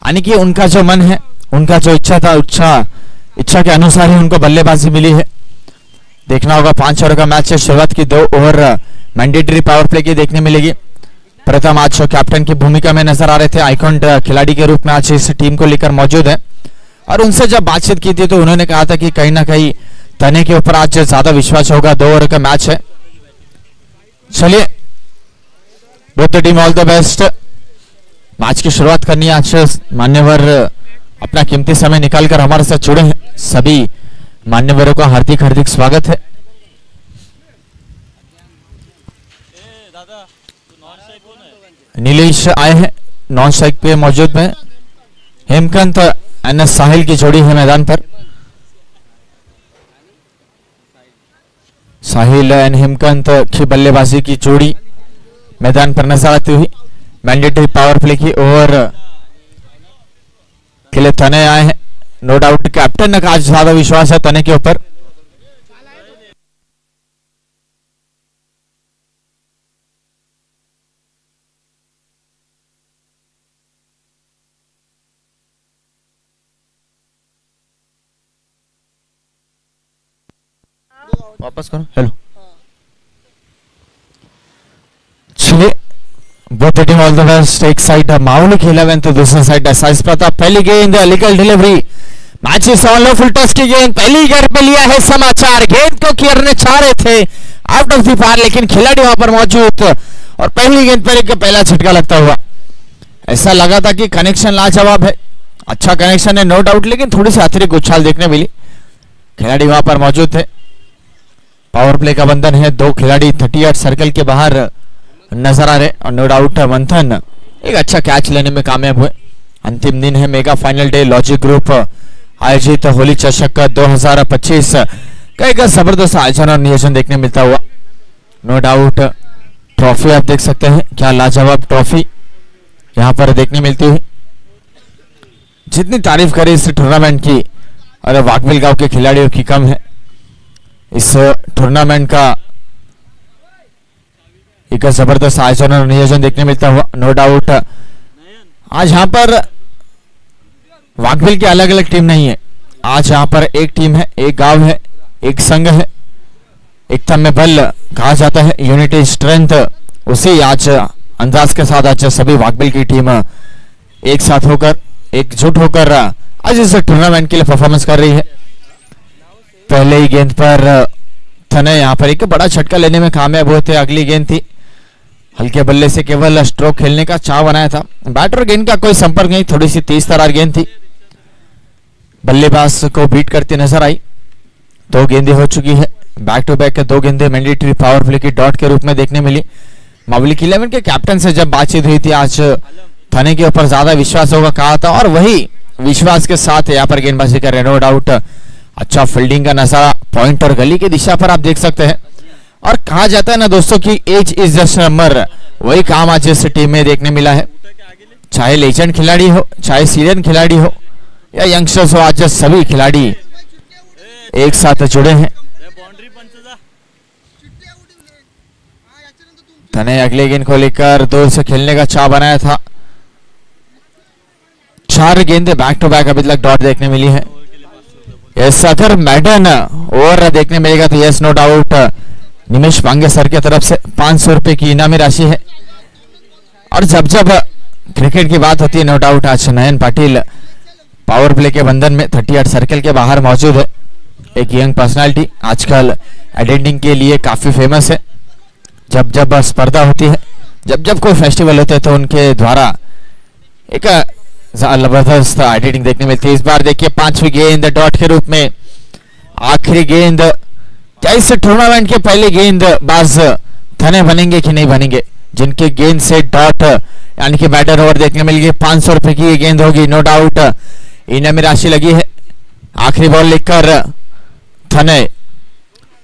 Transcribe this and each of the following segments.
यानी कि उनका जो मन है, उनका जो इच्छा था, इच्छा के अनुसार ही उनको बल्लेबाजी मिली है। देखना होगा 5 ओवर का मैच है। शुरुआत की 2 ओवर मैंडेटरी पावर प्ले की देखने मिलेगी। प्रथम आज कैप्टन की भूमिका में नजर आ रहे थे, आइकॉन खिलाड़ी के रूप में आज इस टीम को लेकर मौजूद है। और उनसे जब बातचीत की थी तो उन्होंने कहा था कि कहीं ना कहीं तने के ऊपर आज ज्यादा विश्वास होगा। 2 ओवर का मैच है। चलिए, both the team all the best. Match की शुरुआत करनी है। आज मान्यवर अपना कीमती समय निकालकर हमारे साथ जुड़े हैं। सभी मान्यवरों का हार्दिक हार्दिक स्वागत है। नीलेश आए हैं, नॉन स्ट्राइक पे मौजूद में। हेमकांत एंड साहिल की जोड़ी है मैदान पर। साहिल एंड हेमकांत की बल्लेबाजी की जोड़ी मैदान पर नजर आती हुई। मैंडेटरी पावर प्ले की ओवर के लिए तने आए हैं। नो डाउट कैप्टन का आज ज्यादा विश्वास है तने के ऊपर। वापस करो। हेलो, चलिए, both team all the best. एक साइड माउली खेला हुआ तो दूसरी साइड साइज प्रताप। पहली गेंद legal delivery. Match is on low. Full toss की गेंद पहली गेंद पे लिया है समाचार। गेंद को घेरने चाह रहे थे आउट ऑफ द पार, लेकिन खिलाड़ी वहां पर मौजूद और पहली गेंद पर एक पहला झटका लगता हुआ। ऐसा लगा था कि कनेक्शन लाजवाब है, अच्छा कनेक्शन है नो डाउट, लेकिन थोड़ी सी अतिरिक्त उछाल देखने मिली। खिलाड़ी वहां पर मौजूद थे। पावर प्ले का बंधन है। 2 खिलाड़ी 38 सर्कल के बाहर नजर आ रहे और नो डाउट मंथन एक अच्छा कैच लेने में कामयाब हुए। अंतिम दिन है mega final day. Logic group आयोजित होली चषक 2025 का एक जबरदस्त आयोजन और नियोजन देखने मिलता हुआ। नो डाउट ट्रॉफी आप देख सकते हैं, क्या लाजवाब ट्रॉफी यहां पर देखने मिलती हुई। जितनी तारीफ करे इस टूर्नामेंट की, और वाकबिल गांव के खिलाड़ियों की कम है। इस टूर्नामेंट का एक जबरदस्त आयोजन और नियोजन देखने मिलता हुआ। नो डाउट आज यहां पर वाकबिल की अलग अलग टीम नहीं है। आज यहां पर एक टीम है, एक गांव है, एक संघ है। एकता में बल कहा जाता है, यूनिटी स्ट्रेंथ। उसी आज अंदाज के साथ आज सभी वाकबिल की टीम एक साथ होकर, एकजुट होकर आज इस टूर्नामेंट के लिए परफॉर्मेंस कर रही है। पहले ही गेंद पर तने यहां पर एक बड़ा झटका लेने में कामयाब हुए थे। अगली गेंद थी, हल्के बल्ले से केवल स्ट्रोक खेलने का चाव बनाया था। बैट और गेंद का कोई संपर्क नहीं, थोड़ी सी तेज तरार गेंद थी। बल्लेबाज को बीट करती नजर आई। 2 गेंदें हो चुकी है। बैक टू बैक 2 गेंदें मैंडेटरी पावर प्ले की डॉट के रूप में देखने मिली। मवलिक 11 के कैप्टन से जब बातचीत हुई थी, आज तने के ऊपर ज्यादा विश्वास होगा कहा था, और वही विश्वास के साथ यहाँ पर गेंदबाजी कर रहे। नो डाउट अच्छा फील्डिंग का नजारा पॉइंट और गली की दिशा पर आप देख सकते हैं। और कहा जाता है ना दोस्तों कि एज इज जस्ट नंबर, वही काम आज इस टीम में देखने मिला है। चाहे लेजेंड खिलाड़ी हो, चाहे सीनियर खिलाड़ी हो या यंगस्टर्स हो, आज सभी खिलाड़ी एक साथ जुड़े हैं। तने अगले गेंद को लेकर दूर से खेलने का चाव बनाया था। 4 गेंदें बैक टू बैक अभी तक डॉट देखने मिली है। यस, अगर मैडन ओवर देखने मिलेगा तो यस नो डाउट निमेश पांगे सर की तरफ से 500 रुपए की इनामी राशि है। और जब जब क्रिकेट की बात होती है नो डाउट आज नयन पाटिल पावर प्ले के बंधन में 38 सर्कल के बाहर मौजूद है। एक यंग पर्सनालिटी, आजकल एडिटिंग के लिए काफी फेमस है। जब जब स्पर्धा होती है, जब जब कोई फेस्टिवल होते हैं तो उनके द्वारा एक जबरदस्त एडिटिंग देखने मिलती है। इस बार देखिए 5वीं गेंद डॉट के रूप में, आखिरी गेंद। क्या इस टूर्नामेंट के पहले गेंदबाज थने बनेंगे कि नहीं बनेंगे, जिनके गेंद से डॉट यानी कि बैटर ओवर देखने मिलेगी। 500 रुपए की गेंद होगी नो डाउट। इनामी राशि लगी है। आखिरी बॉल लेकर थने,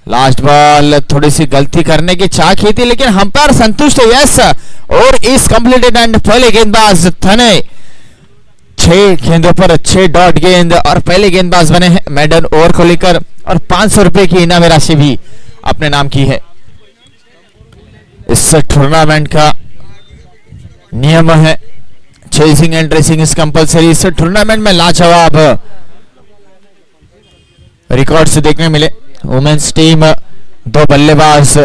लास्ट बॉल थोड़ी सी गलती करने की चाह की थी, लेकिन अंपायर संतुष्ट है। यस, और इस कंप्लीटेड एंड पहले गेंदबाज थने 6 गेंदों पर 6 डॉट गेंद और पहले गेंदबाज बने हैं मेडन ओवर को लेकर, और 500 रुपए की इनामी राशि भी अपने नाम की है। इस टूर्नामेंट का नियम है chasing and racing is compulsory. इस टूर्नामेंट में लाजवाब रिकॉर्ड्स देखने मिले। वुमेन्स टीम 2 बल्लेबाज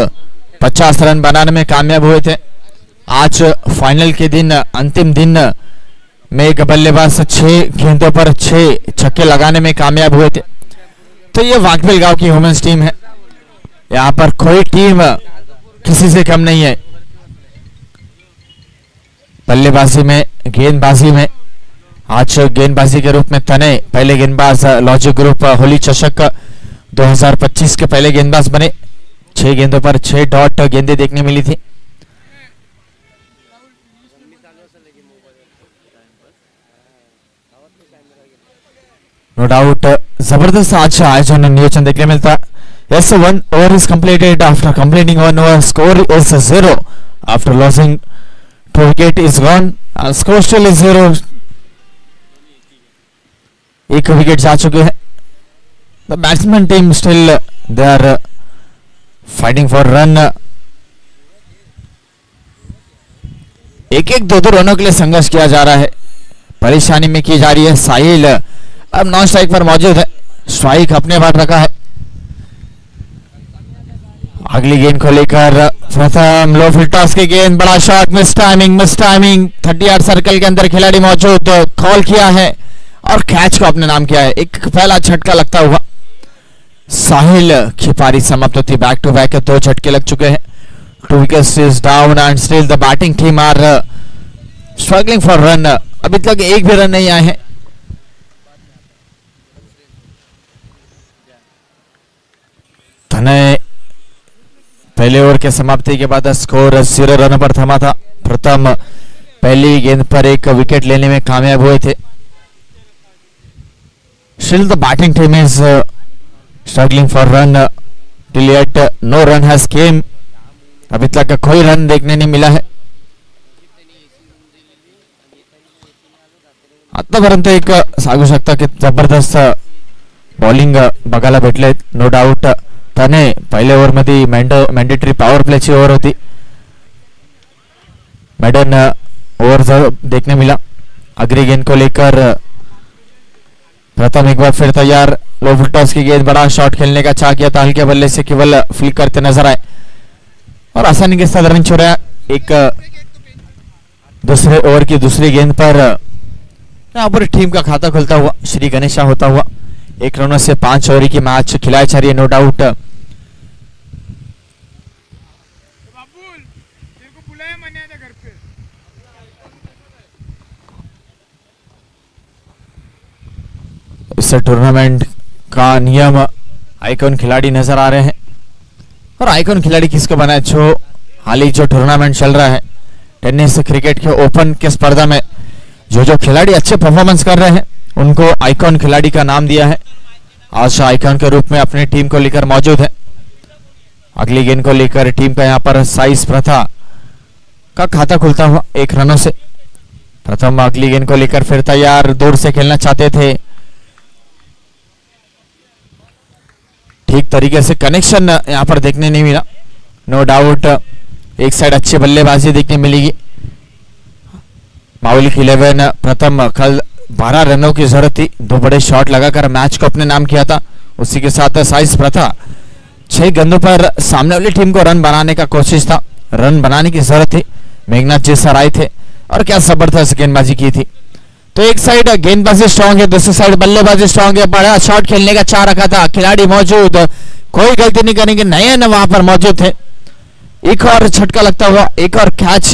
50 रन बनाने में कामयाब हुए थे। आज फाइनल के दिन, अंतिम दिन में एक बल्लेबाज 6 गेंदों पर 6 छक्के लगाने में कामयाब हुए थे। तो ये वाकबिल गांव की वुमेन्स टीम है। यहाँ पर कोई टीम किसी से कम नहीं है। बल्लेबाजी में, गेंदबाजी में आज गेंदबाजी के रूप में तने पहले गेंदबाज लॉजिक ग्रुप होली चषक 2025 के पहले गेंदबाज बने। 6 गेंदों पर 6 डॉट गेंदें देखने मिली थी। नो डाउट जबरदस्त आज आयोजन नियोजन देखने मिलता है। Yes, 1 over is completed. After completing 1 over, score is 0. After losing 2 wicket is gone. Score still is 0. एक विकेट जा चुके हैं। The batsman team still they are fighting for run. एक 2 रनों के लिए संघर्ष किया जा रहा है। परेशानी में की जा रही है। साहिल अब नॉन स्ट्राइक पर मौजूद है। स्ट्राइक अपने बात रखा है। अगली गेंद को लेकर प्रथम लो फील्ड टॉस की गेंद, बड़ा shot, miss timing 30 yard circle के अंदर खिलाड़ी मौजूद, कॉल किया है और कैच को अपने नाम किया है। एक पहला झटका लगता हुआ साहिल की पारी समाप्त होती। बैक टू बैक 2 झटके लग चुके हैं। 2 wickets is down and still the batting team are struggling for run. अभी तक एक भी रन नहीं आए हैं। तने पहले ओवर के समाप्ति के बाद स्कोर 0 रन पर थमा था। प्रथम पहली गेंद पर एक विकेट लेने में कामयाब हुए थे। Still the batting team is struggling for run till yet no run has came. अभी तक कोई रन देखने नहीं मिला है। आतापर्यंत एक सांगू शकता की जबरदस्त बॉलिंग बघायला भेटले। नो डाउट तने पहले ओव्हर मध्ये मॅन्डेटरी पॉवर प्लेची ओव्हर होती। मेडन ओव्हर देखने मिला। अगली गेंद को लेकर प्रथम एक बार फिर तैयार। लो फुल टॉस की गेंद, बड़ा शॉट खेलने का चाह किया था, हल्के बल्ले से केवल फ्लिक करते नजर आए और आसानी के साथ रन छोड़ा। एक दूसरे ओवर की दूसरी गेंद पर यहाँ पर टीम का खाता खुलता हुआ, श्री गणेशा होता हुआ 1 रनों से 5 ओवर की मैच खिलाई जा रही है। नो डाउट इस टूर्नामेंट का नियम आइकॉन खिलाड़ी नजर आ रहे हैं और आइकॉन खिलाड़ी किसको बना है? जो हाल ही जो टूर्नामेंट चल रहा है टेनिस क्रिकेट के ओपन के स्पर्धा में जो खिलाड़ी अच्छे परफॉर्मेंस कर रहे हैं उनको आइकॉन खिलाड़ी का नाम दिया है। आज आइकॉन के रूप में अपनी टीम को लेकर मौजूद है। अगली गेंद को लेकर टीम का यहां पर साइस प्रथा का खाता खुलता हुआ 1 रनों से। प्रथम अगली गेंद को लेकर फिर तैयार, दूर से खेलना चाहते थे, ठीक तरीके से कनेक्शन यहां पर देखने नहीं मिला। नो डाउट एक साइड अच्छी बल्लेबाजी देखने मिलेगी। माउलिक 11 प्रथम कल 12 रनों की जरूरत थी, 2 बड़े शॉट लगाकर मैच को अपने नाम किया था। उसी के साथ साइस प्रथा 6 गेंदों पर सामने वाली टीम को रन बनाने का कोशिश था, रन बनाने की जरूरत थी। मेघनाथ जी सर आए थे और क्या जबरदस्त गेंदबाजी की थी। तो एक साइड गेंदबाजी स्ट्रांग है, दूसरी साइड बल्लेबाजी स्ट्रांग है। बड़ा शॉट खेलने का चाह रखा था, खिलाड़ी मौजूद, कोई गलती नहीं करेंगे, नयन वहां पर मौजूद थे। एक और झटका लगता हुआ, एक और कैच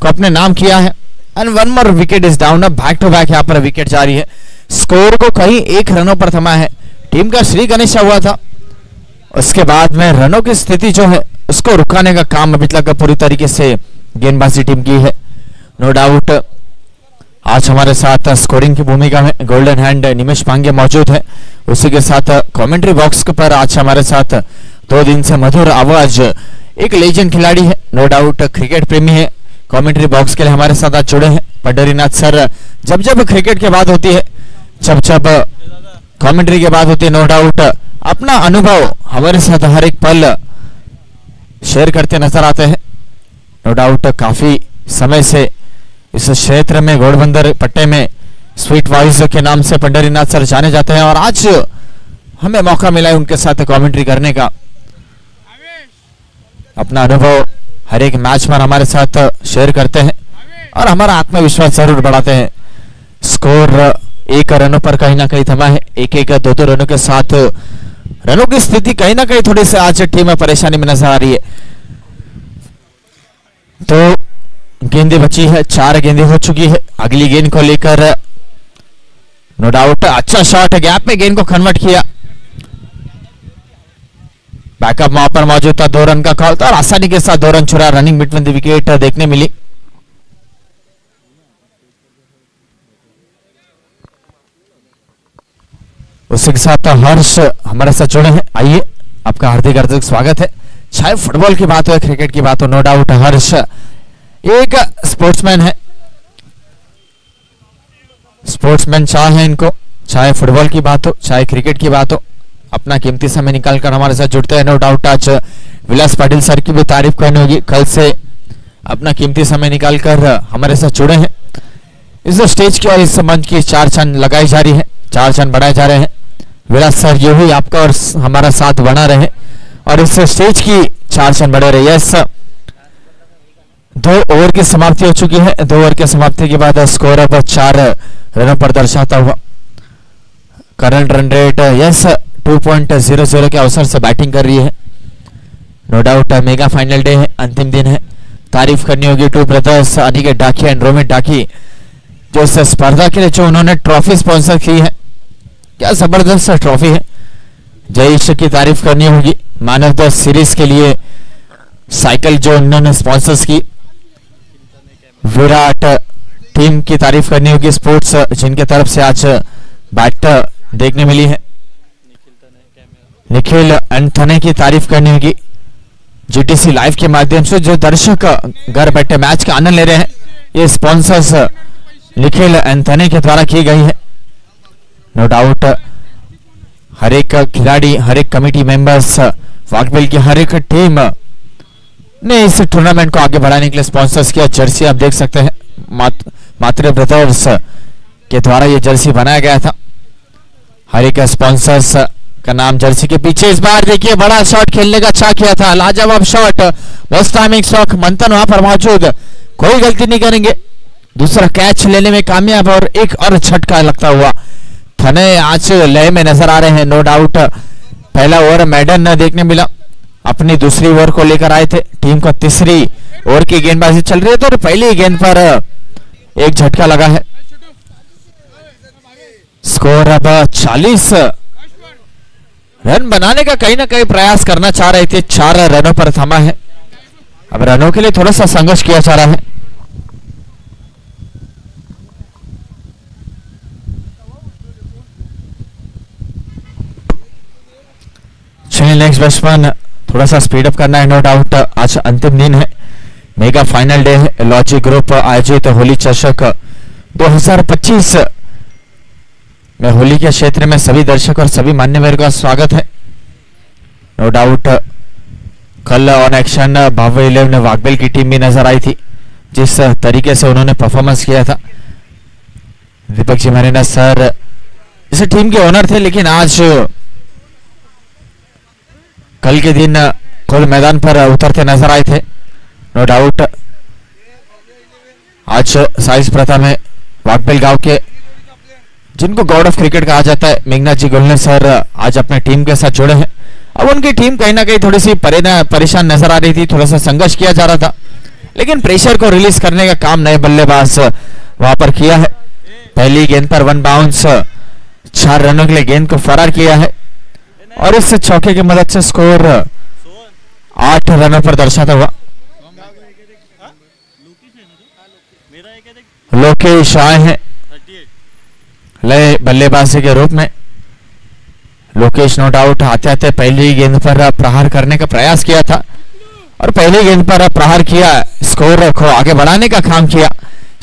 को अपने नाम किया है and 1 more wicket is down. Back to back यहाँ पर विकेट जारी है। स्कोर को कहीं 1 रनों पर थमा है। टीम का श्री गणेशा हुआ था, उसके बाद में रनों की स्थिति जो है उसको रुकाने का काम अभी तक पूरी तरीके से गेंदबाजी टीम की है। नो डाउट आज हमारे साथ स्कोरिंग की भूमिका में गोल्डन हैंड निमेश पांगे मौजूद है। उसी के साथ कमेंट्री बॉक्स पर आज हमारे साथ 2 दिन से मधुर आवाज एक लेजेंड खिलाड़ी है, नो डाउट क्रिकेट प्रेमी है। कमेंट्री बॉक्स के लिए हमारे साथ आज जुड़े हैं पंडरीनाथ सर। जब जब क्रिकेट की बात होती है, जब जब कमेंट्री की बात होती है, नो डाउट अपना अनुभव हमारे साथ हर एक पल शेयर करते नजर आते हैं। नो डाउट काफी समय से इस क्षेत्र में घोड़बंदर पट्टे में स्वीट वॉइस के नाम से पंडरीनाथ सर जाने जाते हैं और आज हमें मौका मिला है उनके साथ कमेंट्री करने का। अपना अनुभव हर एक मैच में हमारे साथ शेयर करते हैं और हमारा आत्मविश्वास जरूर बढ़ाते हैं। स्कोर 1 रनों पर कहीं ना कहीं थमा है। 1-1 2-2 रनों के साथ रनों की स्थिति कहीं ना कहीं थोड़ी सी आज टीम में परेशानी में नजर आ रही है। तो गेंदें बची है, 4 गेंदें हो चुकी है। अगली गेंद को लेकर नो डाउट अच्छा शॉट, गैप में गेंद को कन्वर्ट किया। बैकअप वहां पर मौजूद था, 2 रन का कॉल था और आसानी के साथ 2 रन छुड़ा। रनिंग बिटवीन द विकेट देखने मिली। उसी के साथ हर्ष हमारे साथ जुड़े हैं। आइए, आपका हार्दिक हार्दिक स्वागत है। चाहे फुटबॉल की बात हो, क्रिकेट की बात हो, नो डाउट हर्ष एक स्पोर्ट्समैन है। स्पोर्ट्समैन चाहे इनको, चाहे फुटबॉल की बात हो, चाहे क्रिकेट की बात हो, अपना कीमती समय निकालकर हमारे साथ जुड़ते हैं। नो डाउट आज विलास पाटिल सर की भी तारीफ करनी होगी। कल से अपना कीमती समय निकालकर हमारे साथ जुड़े हैं। इस स्टेज की और इस मंच की 4 चांद लगाई जा रही है, 4 चांद बढ़ाए जा रहे हैं। विलास सर जो ही आपका और हमारा साथ बना रहे और इस स्टेज की 4 चांद बढ़े रहे। यस, 2 ओवर की समाप्ति हो चुकी है। 2 ओवर की समाप्ति के बाद स्कोर अब 4 रनों पर दर्शाता हुआ। करंट रन रेट यस 2.00 के अवसर से बैटिंग कर रही है। No doubt mega final day है, अंतिम दिन है। तारीफ करनी होगी two brothers Aniket Daki and Romit Daki, जो इस स्पर्धा के लिए जो उन्होंने ट्रॉफी स्पॉन्सर की है। क्या जबरदस्त ट्रॉफी है। जयेश की तारीफ करनी होगी। मैन ऑफ द सीरीज के लिए साइकिल जो उन्होंने स्पॉन्सर्स की। विराट टीम की तारीफ करनी होगी, स्पोर्ट्स जिनके तरफ से आज बैट देखने मिली है। निखिल एंथनी की तारीफ करनी होगी। जीटीसी लाइव के माध्यम से जो दर्शक घर बैठे मैच का आनंद ले रहे हैं, ये स्पॉन्सर्स निखिल एंथनी के द्वारा की गई है। नो डाउट हर एक खिलाड़ी, हर एक कमेटी मेंबर्स, वाकबिल की हर एक टीम ने इस टूर्नामेंट को आगे बढ़ाने के लिए स्पॉन्सर्स किया। जर्सी आप देख सकते हैं, मात्रे ब्रदर्स के द्वारा ये जर्सी बनाया गया था। हर एक स्पॉन्सर्स का नाम जर्सी के पीछे। इस बार देखिए बड़ा शॉट खेलने का अच्छा किया था, लाजवाब शॉट, बस टाइमिंग शॉट। मंथन वहां पर मौजूद, कोई गलती नहीं करेंगे। दूसरा कैच लेने में कामयाब और एक और झटका लगता हुआ। थने आज लय में नजर आ रहे हैं। नो डाउट पहला ओवर मैडन देखने मिला, अपनी दूसरी ओवर को लेकर आए थे। टीम को तीसरी ओवर की गेंदबाजी चल रही है तो पहली गेंद पर एक झटका लगा है। स्कोर अब 40 रन बनाने का कहीं ना कहीं प्रयास करना चाह रहे थे, 4 रनों पर थमा है। अब रनों के लिए थोड़ा सा संघर्ष किया जा रहा है। चलिए नेक्स्ट बैट्समैन थोड़ा सा स्पीड अप करना है। नो डाउट आज अंतिम दिन है, मेगा फाइनल डे है। लॉजिक ग्रुप आयोजित होली चषक 2025 में होली के क्षेत्र में सभी दर्शक और सभी मान्यवर का स्वागत है। नो डाउट कल ऑन एक्शन भावे 11 वाकबेल की टीम भी नजर आई थी, जिस तरीके से उन्होंने परफॉर्मेंस किया था। दीपक जी मरीना सर इस टीम के ओनर थे, लेकिन आज कल के दिन खुद मैदान पर उतरते नजर आए थे। नो डाउट आज साइज प्रथा में वाकबेल गांव के, जिनको गॉड ऑफ क्रिकेट कहा जाता है, मेघनाथ जी गुलने सर आज अपने टीम के साथ जुड़े हैं। अब उनकी टीम कहीं ना कहीं थोड़ी सी परेशान नजर आ रही थी, थोड़ा सा संघर्ष किया जा रहा था, लेकिन प्रेशर को रिलीज करने का काम नए बल्लेबाज वहां पर किया है। पहली गेंद पर 1 बाउंस 4 रनों के लिए गेंद को फरार किया है और इस चौके की मदद से स्कोर 8 रनों पर दर्शाता हुआ। लोकेश आए हैं लय बल्लेबाजी के रूप में। लोकेश नो डाउट आते आते पहली गेंद पर प्रहार करने का प्रयास किया था और पहली गेंद पर प्रहार किया, स्कोर को आगे बढ़ाने का काम किया।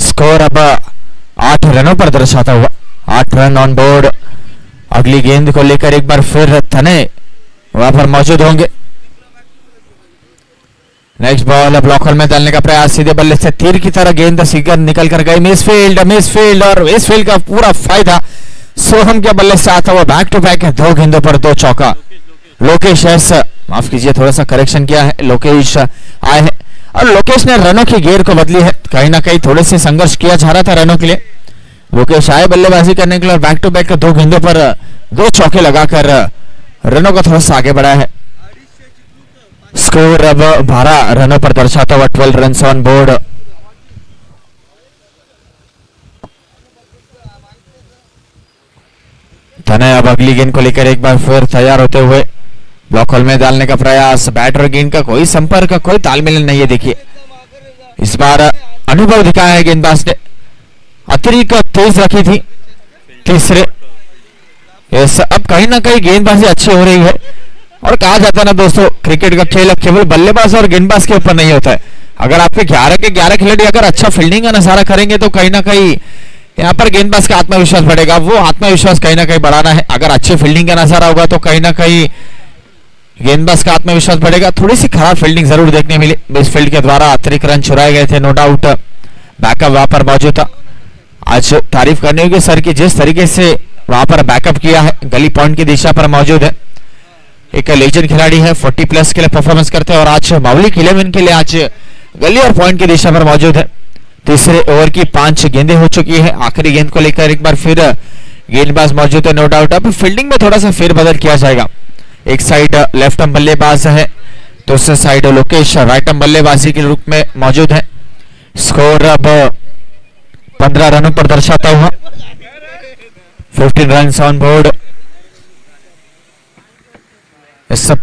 स्कोर अब 8 रनों पर दर्शाता हुआ। 8 रन ऑन बोर्ड। अगली गेंद को लेकर एक बार फिर थने वहां पर मौजूद होंगे। नेक्स्ट बॉल ब्लॉक होल में डालने का प्रयास, सीधे बल्ले से तीर की तरह गेंद सीकर निकल कर गई, मिसफील्ड और मिसफील्ड का पूरा फायदा सोहम के बल्ले से आता हुआ बैक टू बैक है, 2 गेंदों पर 2 चौका। लोकेश माफ कीजिए, थोड़ा सा करेक्शन किया है, लोकेश आए हैं और लोकेश ने रनों की गेयर को बदली है। कहीं ना कहीं थोड़े से संघर्ष किया जा रहा था रनों के लिए। लोकेश आए बल्लेबाजी करने के लिए, बैक टू बैक 2 गेंदों पर 2 चौके लगाकर रनों को थोड़ा सा आगे बढ़ाया है। स्कोर अब 12 रनों पर दर्शाता हुआ 12 रन ऑन बोर्ड। तनय अब अगली गेंद को लेकर एक बार फिर तैयार होते हुए ब्लॉक होल में डालने का प्रयास, बैट और गेंद का कोई संपर्क, कोई तालमेल नहीं है। देखिए इस बार अनुभव दिखाया है गेंदबाज ने, अतिरिक्त तेज रखी थी तीसरे। अब कहीं ना कहीं गेंदबाजी अच्छी हो रही है और कहा जाता है ना दोस्तों, क्रिकेट का खेल केवल बल्लेबाज और गेंदबाज के ऊपर नहीं होता है। अगर आपके 11 के 11 खिलाड़ी अगर अच्छा फील्डिंग का नजारा करेंगे तो कहीं ना कहीं यहाँ पर गेंदबाज का आत्मविश्वास बढ़ेगा। वो आत्मविश्वास कहीं ना कहीं बढ़ाना है। अगर अच्छी फील्डिंग का नजारा होगा तो कहीं ना कहीं गेंदबाज का आत्मविश्वास बढ़ेगा। थोड़ी सी खराब फील्डिंग जरूर देखने मिली, इस फील्ड के द्वारा अतिरिक्त रन चुराए गए थे, नो डाउट। बैकअप वहां पर मौजूद था। आज तारीफ करनी होगी सर की, जिस तरीके से वहां पर बैकअप किया है, गली पॉइंट की दिशा पर मौजूद है। एक लेजेंड खिलाड़ी है, 40 प्लस के लिए परफॉर्मेंस करते हैं और आज मौलिक 11 के लिए आज गली और पॉइंट की दिशा पर मौजूद है। तीसरे ओवर की 5 गेंदें हो चुकी है। आखिरी गेंद को लेकर एक बार फिर गेंदबाज मौजूद है, नो डाउट। अब फील्डिंग में थोड़ा सा फेरबदल किया जाएगा। एक साइड लेफ्ट आर्म बल्लेबाज है, दूसरे साइड लोकेश राइट आर्म बल्लेबाजी के रूप में मौजूद है। स्कोर अब 15 रनों पर दर्शाता हुआ 15 रन ऑन बोर्ड।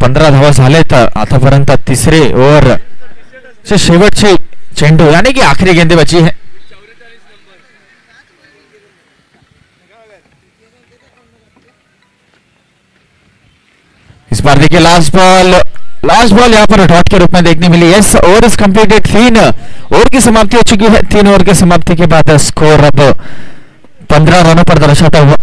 15 धावा झालेत आतापर्यंत तिसरे ओव्हर चे शेवटचे चेंडू, यानी कि आखिरी गेंदे बची है। इस बार देखिए लास्ट बॉल यहाँ पर डॉट के रूप में देखने मिली। Yes, over is completed. 3 over की समाप्ति हो चुकी है। 3 ओवर की समाप्ति के बाद स्कोर अब 15 रनों पर दर्शाता हुआ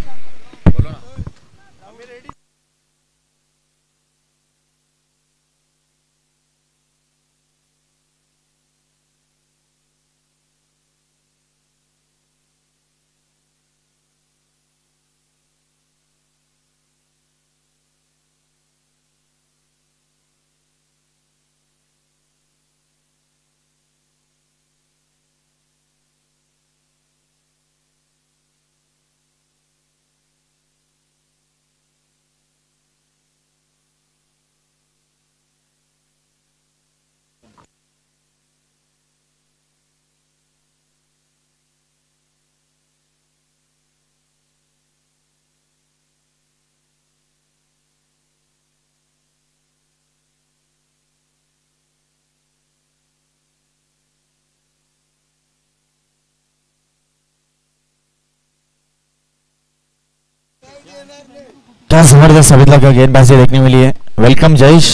क्या जबरदस्त अभी तक गेंदबाजी देखने मिली है। वेलकम जयेश,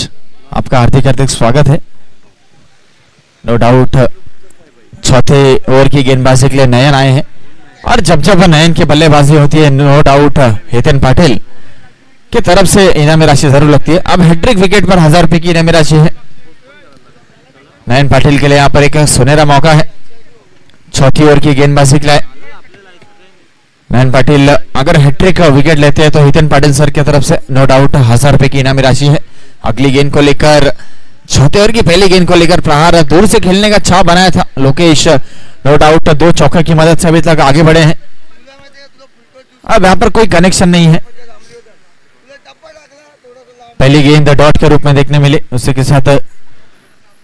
आपका हार्दिक हार्दिक स्वागत है। नो डाउट चौथे ओवर की गेंदबाजी के लिए नयन आए हैं और जब नयन की बल्लेबाजी होती है नो डाउट हेतन पाटिल की तरफ से इनामी राशि जरूर लगती है। अब हैट्रिक विकेट पर 1000 रुपए की इनामी राशि है। नयन पाटिल के लिए यहाँ पर एक सुनहरा मौका है चौथी ओवर की गेंदबाजी के लिए। नयन पाटिल अगर हैट्रिक विकेट लेते हैं तो हितेन पाटिल सर की तरफ से नो डाउट 1000 रुपए की इनामी राशि है। अगली गेंद को लेकर चौथे ओवर की पहली गेंद को लेकर प्रहार दूर से खेलने का छाव बनाया था लोकेश, नो डाउट 2 चौके की मदद से अभी तक आगे बढ़े हैं। अब यहाँ पर कोई कनेक्शन नहीं है। पहली गेंद डॉट के रूप में देखने मिली, उसी के साथ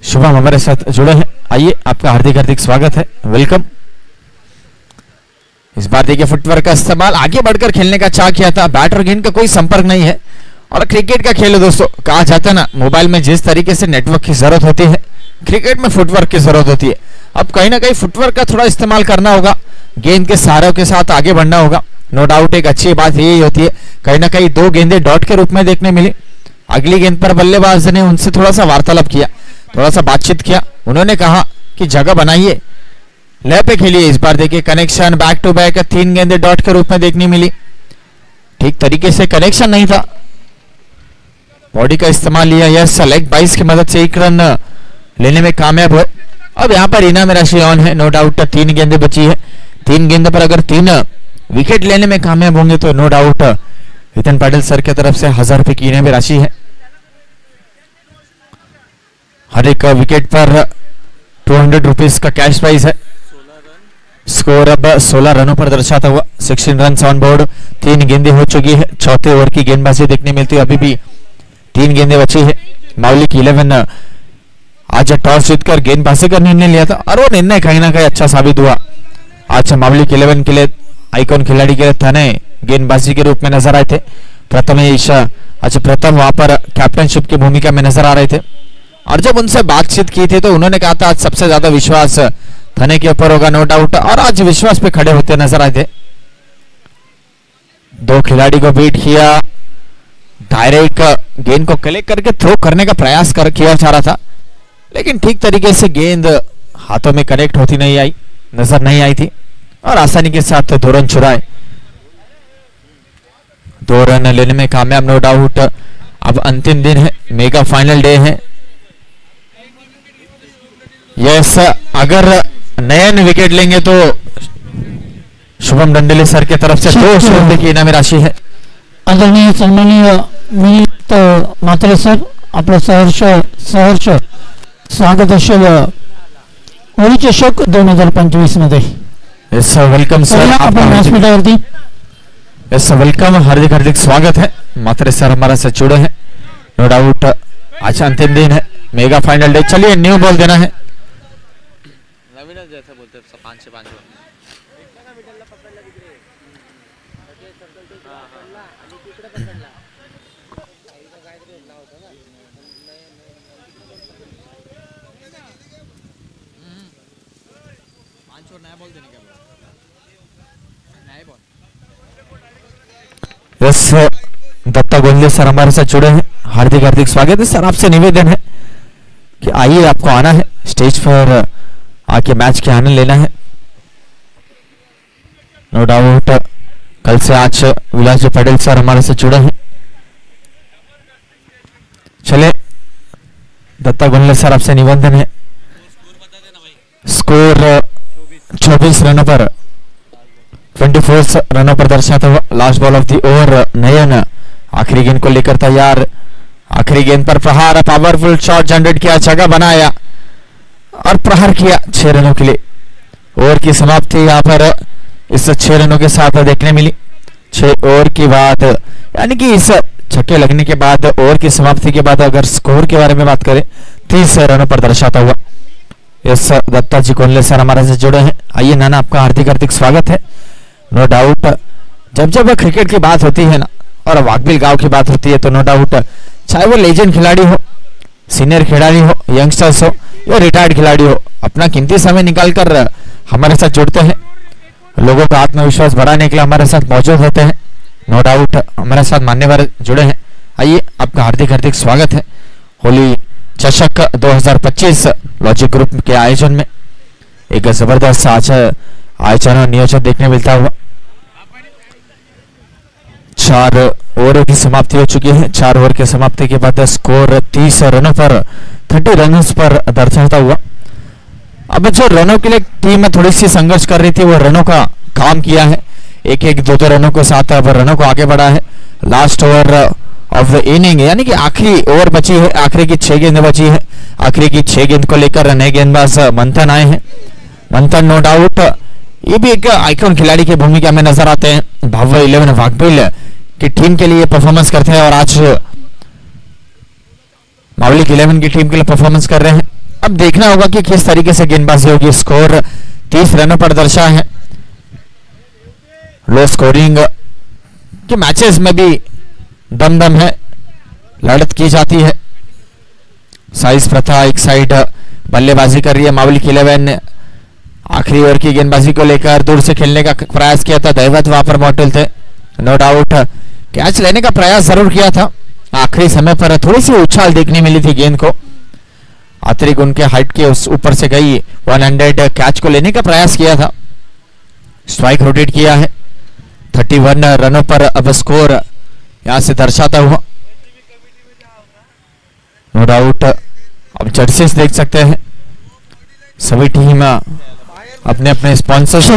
शुभम हमारे साथ जुड़े हैं। आइए, आपका हार्दिक हार्दिक स्वागत है, वेलकम। इस बार देखिए फुटवर्क का इस्तेमाल, आगे बढ़कर खेलने का चाह किया था। बैट और गेंद का कोई संपर्क नहीं है और क्रिकेट का खेल है दोस्तों। कहा जाता है ना, मोबाइल में जिस तरीके से नेटवर्क की जरूरत होती है, क्रिकेट में फुटवर्क की जरूरत होती है। अब कहीं ना कहीं फुटवर्क का थोड़ा इस्तेमाल करना होगा, गेंद के सहारों के साथ आगे बढ़ना होगा। नो डाउट एक अच्छी बात यही होती है। कहीं ना कहीं 2 गेंदें डॉट के रूप में देखने मिली। अगली गेंद पर बल्लेबाज ने उनसे थोड़ा सा वार्तालाप किया, थोड़ा सा बातचीत किया। उन्होंने कहा कि जगह बनाइए, लय पे खेलिए। इस बार देखिए कनेक्शन बैक टू बैक 3 गेंदे डॉट के रूप में देखने मिली। ठीक तरीके से कनेक्शन नहीं था, बॉडी का इस्तेमाल लिया। यस, लेग 22 की मदद से 1 रन लेने में कामयाब हुए। अब यहाँ पर इनामी राशि ऑन है, नो डाउट 3 गेंदें बची है। 3 गेंदों पर अगर 3 विकेट लेने में कामयाब होंगे तो नो डाउट हितन पाटिल सर की तरफ से 1000 रुपए की इनामी राशि है। हर एक विकेट पर 200 रुपीज का कैश प्राइज है। स्कोर अब 16 रनों पर दर्शाता हुआ 16 रन ऑन बोर्ड। 3 गेंदें हो चुकी है, चौथे ओवर की गेंदबाजी देखने मिलती है। अभी भी 3 गेंदें बची है। मावलिक 11 आज टॉस जीतकर गेंदबाजी का निर्णय लिया था और वो निर्णय कहीं ना कहीं अच्छा साबित हुआ। आज मावलिक 11 के लिए आइकॉन खिलाड़ी के लिए थाने गेंदबाजी के रूप में नजर आए थे। प्रथमेश आज प्रथम वहां पर कैप्टनशिप की भूमिका में नजर आ रहे थे और जब उनसे बातचीत की थी तो उन्होंने कहा था आज सबसे ज्यादा विश्वास थाने के ऊपर होगा, नो डाउट, और आज विश्वास पे खड़े होते नजर आए थे। 2 खिलाड़ी को बीट किया, डायरेक्ट गेंद को कलेक्ट करके थ्रो करने का प्रयास किया जा रहा था, लेकिन ठीक तरीके से गेंद हाथों में कनेक्ट होती नजर नहीं आई थी और आसानी के साथ 2 रन चुराए। 2 रन लेने में कामयाब, नो डाउट। अब अंतिम दिन है, मेगा फाइनल डे है। यस, अगर नयन विकेट लेंगे तो शुभम डंडेले सर की तरफ से 200 रुपए की इनामी राशि है। आदरणीय सन्माननीय मिलिंद म्हात्रे सर, आपलं सहर्ष स्वागत असेल होळी चषक 2025 मध्ये। यस वेलकम सर, आपण व्यासपीठावरती। यस वेलकम, हार्दिक हार्दिक स्वागत है। म्हात्रे सर हमारा से जुड़े हैं, नो डाउट। आज अंतिम दिन है, मेगा फाइनल डे। चलिए न्यू बॉल देना है। जैसे बोलते हैं 5 से 5 नया बॉल देने का नया ball. Yes, Dutta Gondle sir हमारे साथ जुड़े हैं, हार्दिक हार्दिक स्वागत है सर। आपसे निवेदन है कि आइए, आपको आना है स्टेज पर, आके मैच के आनंद लेना है। नो डाउट कल से आज विलास पटेल सर हमारे से जुड़े हैं। चले दत्ता गोंदले सर, आपसे निवेदन है, स्कोर 24 रनों पर 24 रनों पर दर्शाता हुआ last ball of the over. Nayan आखिरी गेंद को लेकर तैयार, आखिरी गेंद पर प्रहार, पावरफुल शॉट जनरेट किया, जगह बनाया और प्रहार किया 6 रनों के लिए। ओवर की समाप्ति यहाँ पर इस 6 रनों के साथ देखने मिली। 6 ओवर के बाद, यानी कि इस छक्के लगने के बाद ओवर की समाप्ति के बाद अगर स्कोर के बारे में बात करें 30 रनों पर दर्शाता हुआ। यस, दत्ता जी गोंदले सर हमारे से जुड़े हैं। आइए नाना, आपका हार्दिक हार्दिक स्वागत है। नो डाउट जब क्रिकेट की बात होती है ना और वाघबिल गांव की बात होती है तो नो डाउट चाहे वो लेजेंड खिलाड़ी हो, सीनियर खिलाड़ी हो, यंगस्टर्स हो या रिटायर्ड खिलाड़ी हो, अपना कीमती समय निकालकर हमारे साथ जुड़ते हैं। लोगों का आत्मविश्वास बढ़ाने के लिए हमारे साथ मौजूद होते हैं। नो डाउट हमारे साथ मान्यवर जुड़े हैं। आइए, आपका हार्दिक हार्दिक स्वागत है होली चषक 2025 लॉजिक ग्रुप के आयोजन में। एक जबरदस्त आयोजन और नियोजन देखने मिलता हुआ। 4 ओवर की समाप्ति हो चुकी है। 4 ओवर की समाप्ति के बाद स्कोर 30 रनों पर 30 रनों पर दर्शाता हुआ। अब जो रनों के लिए टीम थोड़ी सी संघर्ष कर रही थी, वो रनों का काम किया है। 1-1, 2-2 रनों के साथ अब रनों को आगे बढ़ा है। Last over of the inning, यानी कि आखिरी ओवर बची है, आखिरी की 6 गेंदें बची है। आखिरी की 6 गेंद को लेकर नए गेंदबाज मंथन आए हैं। मंथन नो डाउट ये भी एक आइकॉन खिलाड़ी की भूमिका में नजर आते हैं। भव्य 11 वाघबिल की टीम के लिए परफॉर्मेंस करते हैं और आज मावलिक 11 की टीम के लिए परफॉर्मेंस कर रहे हैं। अब देखना होगा कि किस तरीके से गेंदबाजी होगी। स्कोर 30 रनों पर दर्शा है। लो स्कोरिंग के मैचेस में भी दम है, लड़त की जाती है। साइज प्रथा एक साइड बल्लेबाजी कर रही है। मावलिक 11 आखिरी ओवर की गेंदबाजी को लेकर दूर से खेलने का प्रयास किया था। दैवत वहां पर मौजूद थे। नो डाउट कैच लेने का प्रयास जरूर किया था। आखिरी समय पर थोड़ी सी उछाल देखने मिली थी गेंद को, अतिरिक्त उनके हाइट के उस ऊपर से गई 100 कैच को लेने का प्रयास किया था। स्ट्राइक रोटेट किया है। 31 रनों पर अब स्कोर यहां से दर्शाता हुआ। नो डाउट अब जर्सीज देख सकते हैं सभी टीम अपने अपने स्पॉन्सर्स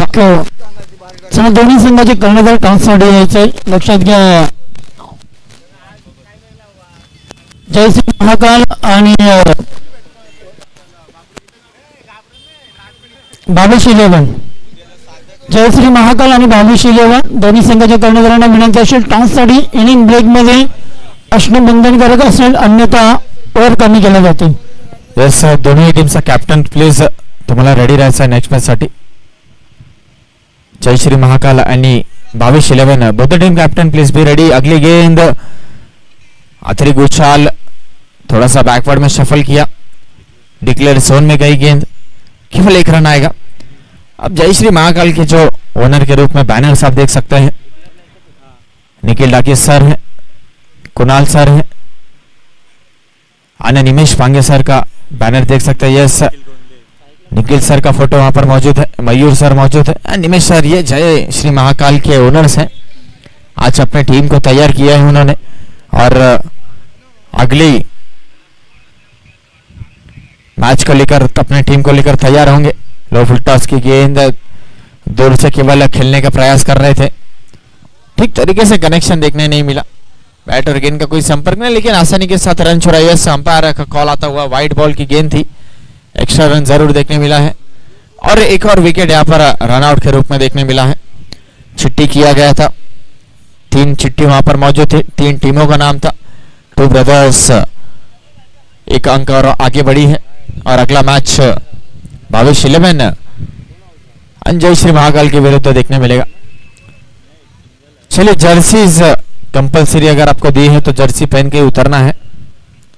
चला दोन्ही संघाचे कर्णधार टॉससाठी यायचे लक्षात घ्या. जयश्री महाकाल आणि 22-11 जयश्री महाकाल आणि 22-11 दोन्ही संघाच्या कर्णधारांना विनंती असेल टॉससाठी इनिंग ब्रेक मध्ये असणं बंधनकारक असेल अन्यथा ओव्हर कमी केल्या जातील. येस दोन्ही टीमचा कॅप्टन प्लीज तुम्हाला रेडी राहायचं नेक्स्ट मॅच साठी. जयश्री महाकाल आणि 22-11 both team captain please be ready. अगली गेंद अतिरिक्त उछाल थोड़ा सा बैकवर्ड में शफल किया. डिक्लेयर जोन में गई गेंद केवल 1 रन आएगा. अब जयश्री महाकाल के जो ओनर के रूप में बैनर्स आप देख सकते हैं निखिल डाके सर हैं, कुणाल सर हैं, अन्य निमेश पांगे सर का बैनर देख सकते हैं. यस निखिल सर का फोटो वहां पर मौजूद है, मयूर सर मौजूद है, निमेश सर ये जय श्री महाकाल के ओनर्स हैं. आज अपने टीम को तैयार किया है उन्होंने और अगली मैच को लेकर अपने टीम को लेकर तैयार होंगे. लो फुल टॉस की गेंद दूर से केवल खेलने का प्रयास कर रहे थे. ठीक तरीके से कनेक्शन देखने नहीं मिला. बैट और गेंद का कोई संपर्क नहीं लेकिन आसानी के साथ रन छुड़ाई. अंपायर का कॉल आता हुआ वाइड बॉल की गेंद थी. एक्स्ट्रा रन जरूर देखने मिला है और एक और विकेट यहाँ पर रन आउट के रूप में देखने मिला है. चिट्ठी किया गया था, 3 चिट्ठी वहां पर मौजूद थी. 3 टीमों का नाम था. 2 ब्रदर्स 1 अंक और आगे बढ़ी है और अगला मैच 22-11 जय श्री महाकाल के विरुद्ध देखने मिलेगा. चलिए जर्सीज कंपलसरी अगर आपको दी है तो जर्सी पहन के उतरना है,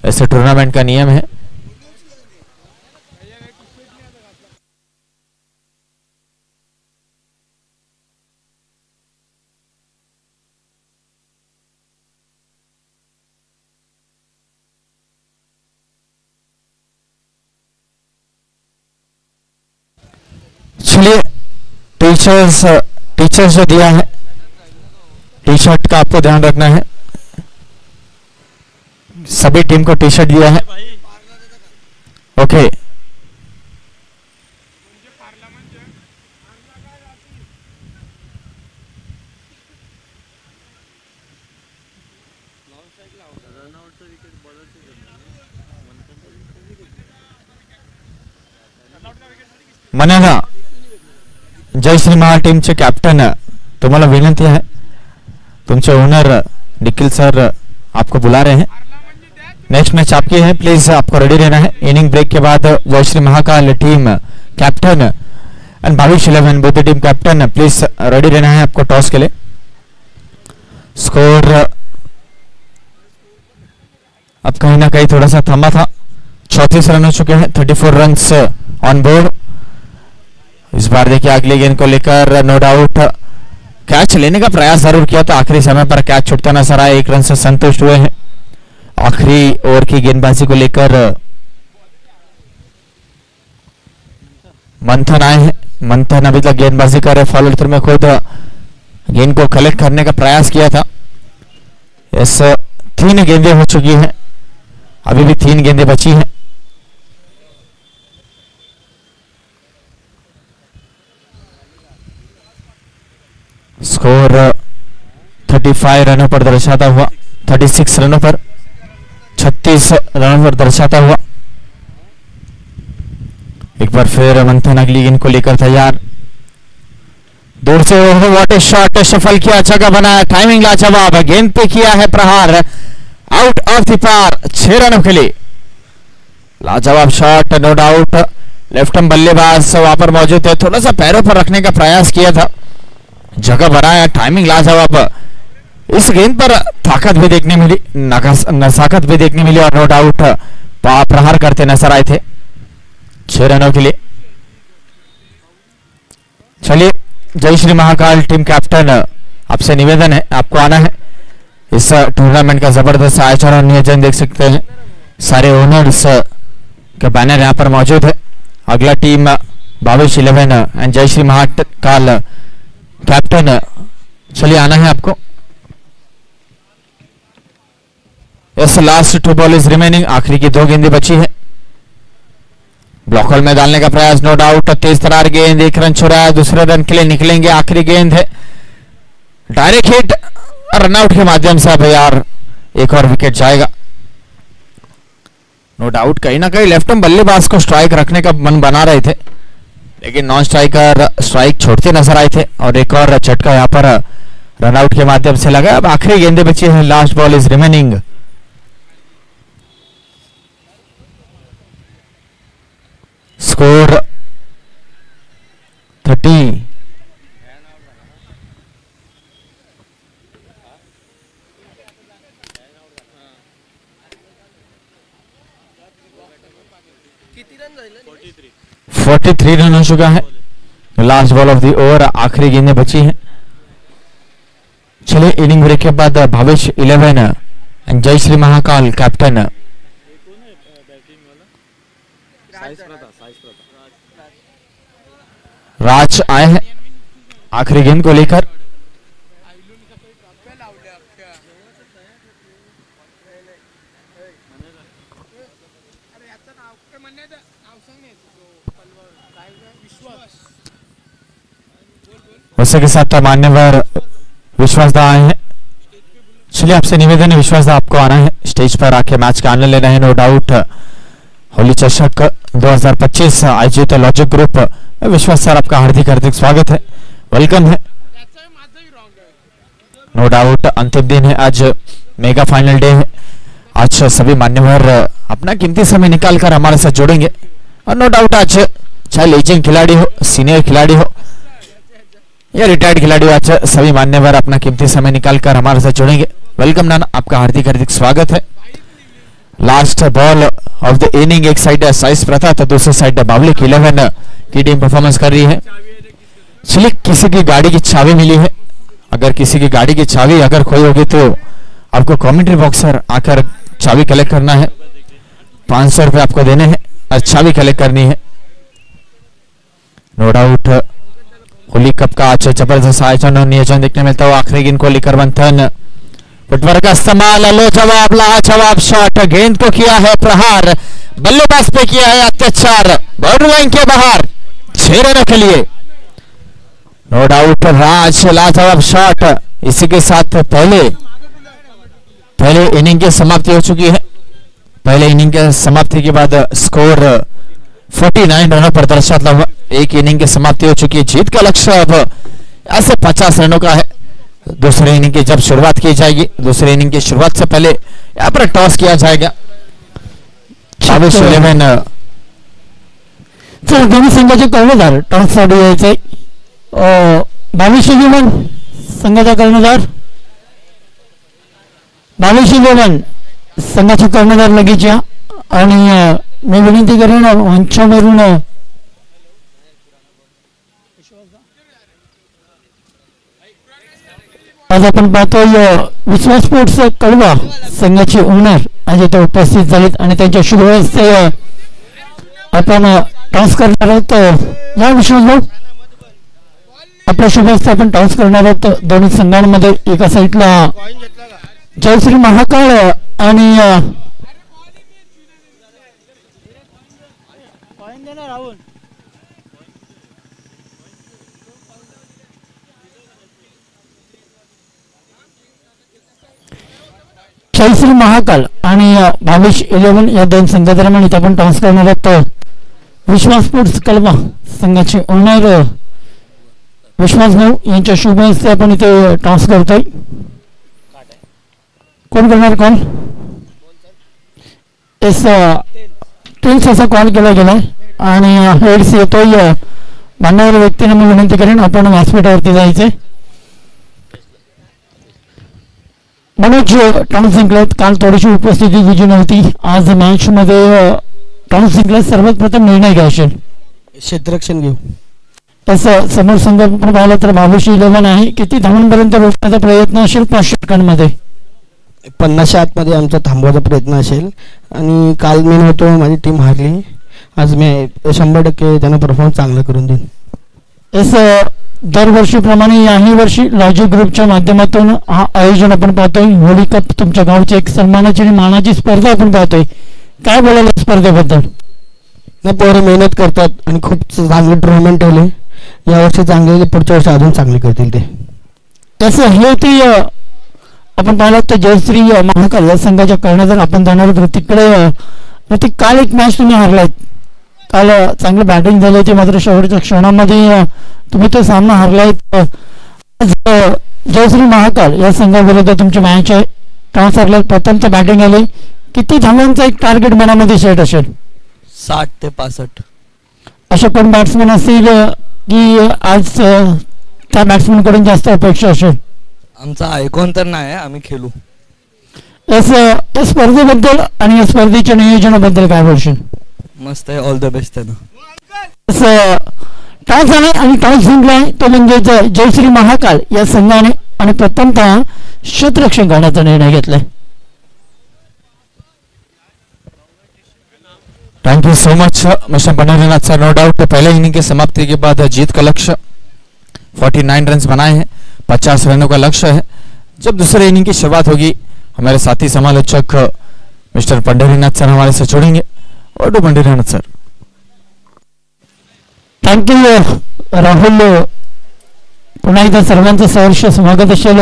ऐसे टूर्नामेंट का नियम है. चलिए टीचर्स जो दिया है टी शर्ट का आपको ध्यान रखना है. सभी टीम को टी शर्ट दिया है. ओके मनाना जय श्री महा टीमचे कॅप्टन तुम्हाला विनंती है, तुमचे ओनर निखिल सर आपको बुला रहे हैं. नेक्स्ट मैच आपकी है, प्लीज आपको रेडी रहना है. इनिंग ब्रेक के बाद जय Shri Mahakal team captain and 22-11 both team captain please ready रहना है आपको टॉस के लिए. स्कोर अब कहीं ना कहीं थोड़ा सा थमा था. 34 रन हो चुके हैं, 34 रन ऑन बोर्ड. इस बार देखिए अगली गेंद को लेकर नो डाउट कैच लेने का प्रयास जरूर किया था. आखिरी समय पर कैच छूटता नजर आया. 1 रन से संतुष्ट हुए हैं. आखिरी ओवर की गेंदबाजी को लेकर मंथन आए हैं. मंथन अभी तक गेंदबाजी कर रहे. फॉलो थ्रू में खुद गेंद को कलेक्ट करने का प्रयास किया था. इस 3 गेंदें हो चुकी हैं, अभी भी 3 गेंदें बची हैं. स्कोर 35 रनों पर दर्शाता हुआ, 36 रनों पर 36 रनों पर दर्शाता हुआ. एक बार फिर मंथन अगली गेंद को लेकर तैयार. दूर से व्हाट ए शॉट, सफल किया, जगह बनाया, टाइमिंग लाजवाब, गेंद पे किया है प्रहार, आउट ऑफ द पार. 6 रनों के लिए लाजवाब shot. No doubt left hand बल्लेबाज वहां पर मौजूद है. थोड़ा सा पैरों पर रखने का प्रयास किया था, जगह बनाया, टाइमिंग लाजवाब. इस गेंद पर ताकत भी देखने मिली, नजाकत भी देखने मिली और नो डाउट प्रहार करते नजर आए थे. 6 रनों के लिए. चलिए जय श्री महाकाल टीम कैप्टन आपसे निवेदन है, आपको आना है. इस टूर्नामेंट का जबरदस्त आयोजन और नियोजन देख सकते हैं. सारे ओनर्स के बैनर यहाँ पर मौजूद है. अगला टीम 22-11 एंड जय श्री महाकाल कैप्टन. चलिए आना है आपको. Yes last 2 ball is remaining. आखिरी की 2 गेंदें बची है. ब्लॉक में डालने का प्रयास, नो डाउट तेज तरार गेंद, 1 रन छोड़ा है, दूसरे रन के लिए निकलेंगे, आखिरी गेंद है, डायरेक्ट हिट, रनआउट के माध्यम से अब यार एक और विकेट जाएगा। नो डाउट कहीं ना कहीं लेफ्ट आर्म बल्लेबाज को स्ट्राइक रखने का मन बना रहे थे, लेकिन नॉन स्ट्राइकर स्ट्राइक छोड़ते नजर आए थे और एक और झटका यहाँ पर रनआउट के माध्यम से लगा। अब आखिरी गेंदे बची है, last ball is remaining. Score 30। किती रन झाले? 43 रन हो चुका है। Last ball of the over, आखिरी गेंदें बची हैं। चलिए इनिंग ब्रेक के बाद भविष्य 11 एंड जयश्री महाकाल कैप्टन राज आए हैं आखिरी गेंद को लेकर। उसी के साथ मान्यवर विश्वासदा आए हैं। चलिए आपसे निवेदन है विश्वासदा, आपको आना है स्टेज पर, आके मैच का आनंद लेना है। नो डाउट होली चषक 2025 आयोजित लॉजिक ग्रुप, विश्वास सर आपका हार्दिक हार्दिक स्वागत है, वेलकम है। नो डाउट अंतिम दिन है आज, मेगा फाइनल डे है आज। सभी मान्यवर अपना कीमती समय निकाल कर हमारे साथ जुड़ेंगे और नो डाउट आज चाहे लेजेंड खिलाड़ी हो, सीनियर खिलाड़ी हो या रिटायर्ड खिलाड़ी हो, आज सभी मान्यवर अपना कीमती समय निकाल कर हमारे साथ जुड़ेंगे। वेलकम नाना, आपका हार्दिक हार्दिक स्वागत है। Last ball of the inning, एक साइड साइस प्रथा तो दूसरी साइड बावलिक 11 की टीम परफॉर्मेंस कर रही है। चलिए किसी की गाड़ी की चाबी मिली है, अगर किसी की गाड़ी की चाबी अगर खोई होगी तो आपको कमेंट्री बॉक्स पर आकर चाबी कलेक्ट करना है। 500 रुपए आपको देने हैं और चाबी कलेक्ट करनी है। नो डाउट होली कप का आज जबरदस्त आयोजन और नियोजन देखने मिलता हुआ। आखिरी गेंद को लेकर मंथन, फुटवर्क का इस्तेमाल, लो जवाब, लाजवाब शॉट, गेंद को किया है प्रहार, बल्लेबाज पे किया है अत्याचार, बाउंड्री लाइन के बाहर 6 रनों के लिए। नो डाउट राज लाजवाब शॉट। इसी के साथ पहले इनिंग की समाप्ति हो चुकी है। पहले इनिंग के समाप्ति के बाद स्कोर 49 रनों पर दर्शाता हुआ एक इनिंग की समाप्ति हो चुकी है। जीत का लक्ष्य अब ऐसे 50 रनों का है। दूसरे इनिंग की जब शुरुआत की जाएगी, दूसरे इनिंग की शुरुआत से पहले यहाँ पर टॉस किया जाएगा। 26-11 दोन्ही संघाचे कर्णधार टॉस साठी यायचे। 22-11 संघाचा कर्णधार, 22-11 संघाचे कर्णधार लगेच या। आणि मी विनंती करेन मंचावरून आज आपण पाहतोय विश्वास स्पोर्ट्स कळवा संघाचे ओनर आज इथे उपस्थित झालेत आणि त्यांच्या शुभ हस्ते आपण टॉस करणार आहोत। या विश्वास भाऊ, आपल्या शुभ हस्ते आपण टॉस करणार आहोत दोन्ही संघांमध्ये। एका साईडला जयश्री महाकाळ आणि जयश्री महाकाल आणि भावेश 11 या दोन संघादरम्यान इथे आपण टॉस करणार आहोत। विश्वास स्पोर्ट्स कलवा संघाचे ओनर विश्वास भाऊ यांच्या शुभ हस्ते आपण इथे टॉस करतोय। कोण करणार कॉल? टेन्स असा कॉल केला गेलाय आणि हेड्स येतोय। मान्यवर व्यक्तीने मी विनंती करेन आपण व्यासपीठावरती जायचे। मनोज टॉस जिंकलेत, काल थोडीशी उपस्थिती तुझी नव्हती, आज मॅच मध्ये टॉस जिंकले। सर्वात प्रथम निर्णय घ्यायचे, क्षेत्ररक्षण घेऊ। तसं समोर संघ पण पाहिलं तर भावेश 11 आहे। किती धावांपर्यंत रोखण्याचा प्रयत्न असेल 5 षटकांमध्ये? 50 आतमध्ये आमचा थांबवायचा प्रयत्न असेल आणि काल मी नव्हतो, माझी टीम हारली। आज मी 100% त्यांना परफॉर्मन्स चांगला करून देईन। दरवर्षीप्रमाणे याही वर्षी लॉजिक ग्रुपच्या माध्यमातून हा आयोजन आपण पाहतोय। होली कप तुमच्या गावची एक सन्मानाची आणि मानाची स्पर्धा आपण पाहतोय, काय बोलायला स्पर्धेबद्दल? नाही पोरं मेहनत करतात आणि खूप चांगले टुर्नामेंट ठेवले. यावर्षी चांगले, पुढच्या वर्षी अजून चांगले करतील ते. तसं हे होती आपण पाहिलं तर जयश्री महाकाल या संघाच्या कर्णधार आपण जाणार होतो तिकडे. काल एक मॅच तुम्ही हरलायत. काल चांगलं बॅटिंग झालं होते मात्र शेवटच्या क्षणामध्ये तुम्ही तो सामना हरलायत. आज जयश्री महाकाल या संघाविरुद्ध तुमची मॅच आहे. टॉस हरलाय, प्रथमचं बॅटिंग आले. किती धावांचा एक टार्गेट मनामध्ये सेट असेल? 60 ते 65. अशा कोण बॅट्समॅन असतील की आज त्या बॅट्समॅनकडून जास्त अपेक्षा असेल? आमचा आयकॉन तर नाही, आम्ही खेळू. या स्पर्धेबद्दल आणि या स्पर्धेच्या नियोजनाबद्दल काय बोलशील? मस्त आहे, ऑल द बेस्ट त्यांना. टॉस झाला आणि टॉस जिंकलाय तो म्हणजे जयश्री महाकाल या संघाने आणि प्रथमतः क्षेत्ररक्षण करण्याचा निर्णय घेतलाय. Thank you so much mister Pandrinath sir. No doubt पहले इनिंग की समाप्ति के बाद जीत का लक्ष्य 49 रन बनाए हैं, 50 रनों का लक्ष्य है. जब दूसरे इनिंग की शुरुआत होगी हमारे साथी समालोचक मिस्टर पंडरीनाथ सर हमारे से जोड़ेंगे. Over to Pandrinath sir. Thank you Rahul. पुन्हा एकदा सर्वांचं सहर्ष स्वागत असेल.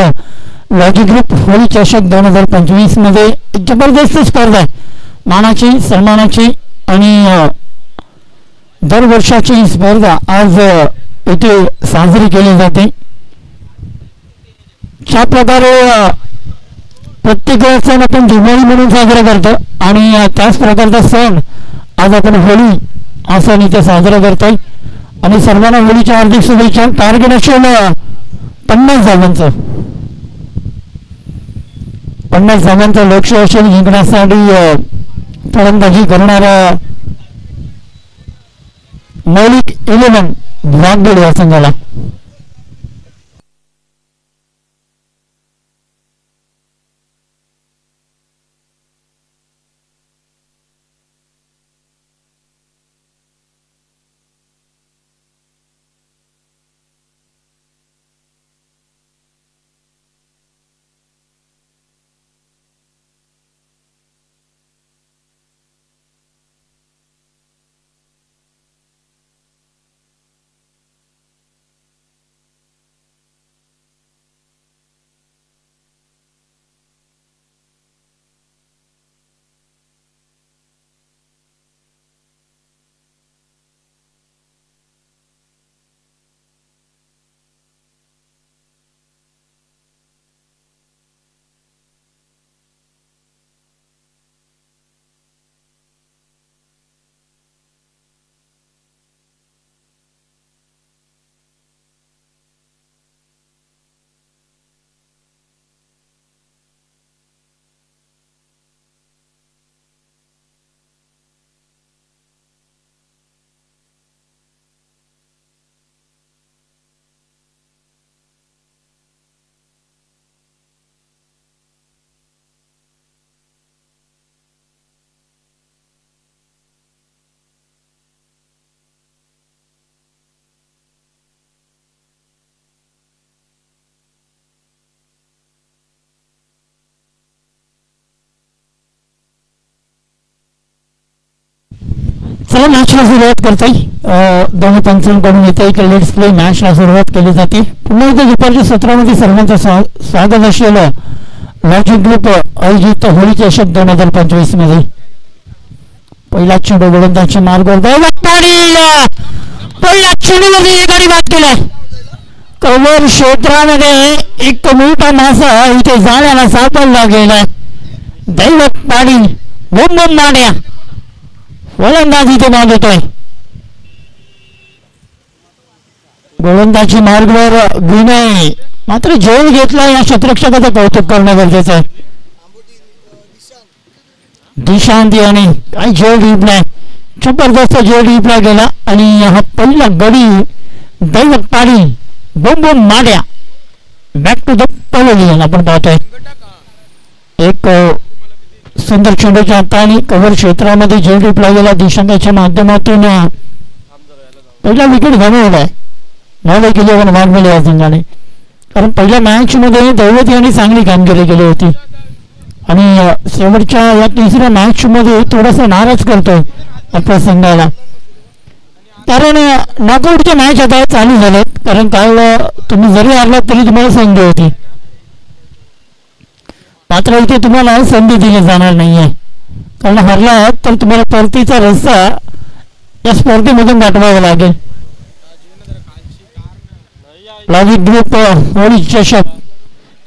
लॉजिक ग्रुप होळी चषक 2025 मध्ये एक जबरदस्त स्पर्धा आहे, मानाची सन्मानाची आणि दरवर्षाची स्पर्धा आज इथे साजरी केली जाते. ज्या प्रकारे प्रत्येक सण आपण दिवाळी म्हणून साजरा करतो आणि त्याच प्रकारचा सण आज आपण होळी हा सण इथे साजरा करतोय आणि सर्वांना होळीच्या हार्दिक शुभेच्छा. टार्गेट असेल 50 धावांचं. 50 धावांचं लक्ष्य असेल जिंकण्यासाठी फलंदाजी करणारा मौलिक 11 वाघबेड या संघाला. चला मॅचला सुरुवात करता येईल. दोन्ही पंचांकडून येते एक लेट्स प्ले मॅचला सुरुवात केली जाते. पुन्हा एकदा दुपारच्या सत्रामध्ये सर्वांचं स्वागत असेल. लॉजिक ग्रुप आयोजित होळी चषक 2025 मध्ये पहिला चेंडू गोलंदाजी मार्गावर पहिल्या चेंडूमध्ये एकाने बाद केलाय. कव्हर क्षेत्रामध्ये एक मोठा मासा इथे जाण्याला सापडला गेलाय. दैवत पाडी बोंब माड्या गोलंदाजी ते बाद होतोय. गोलंदाजी मार्गावर विनय मात्र झेल घेतला. या क्षेत्ररक्षकाचं कौतुक करणं गरजेचं आहे. दिशांत याने काय झेल टिपलाय, जबरदस्त झेल टिपला गेला आणि हा पहिला गडी दैवत पाडी बोंब माड्या बॅक टू द पवेलियन आपण पाहतोय. एक सुंदर चेंडूच्या हाताने कव्हर क्षेत्रामध्ये झेल टिपला गेला. दिशांताच्या माध्यमातून पहिला विकेट गमावलाय. 9-11 वाढवले या संघाने, कारण पहिल्या मॅच मध्ये दैवत यांनी चांगली कामगिरी केली होती आणि शेवटच्या या तिसऱ्या मॅच मध्ये थोडासा नाराज करतोय आपल्या संघाला. कारण नॉकआउटचे मॅच आता चालू झालेत. कारण काल तुम्ही जरी हरलात तरी तुम्हाला संधी होती, मात्र इथे तुम्हाला संधी दिली जाणार नाहीये. कारण हरलात तर तुम्हाला परतीचा रस्ता या स्पर्धेमधून गाठवावा लागेल. लॉजिक ग्रुप होळी चषक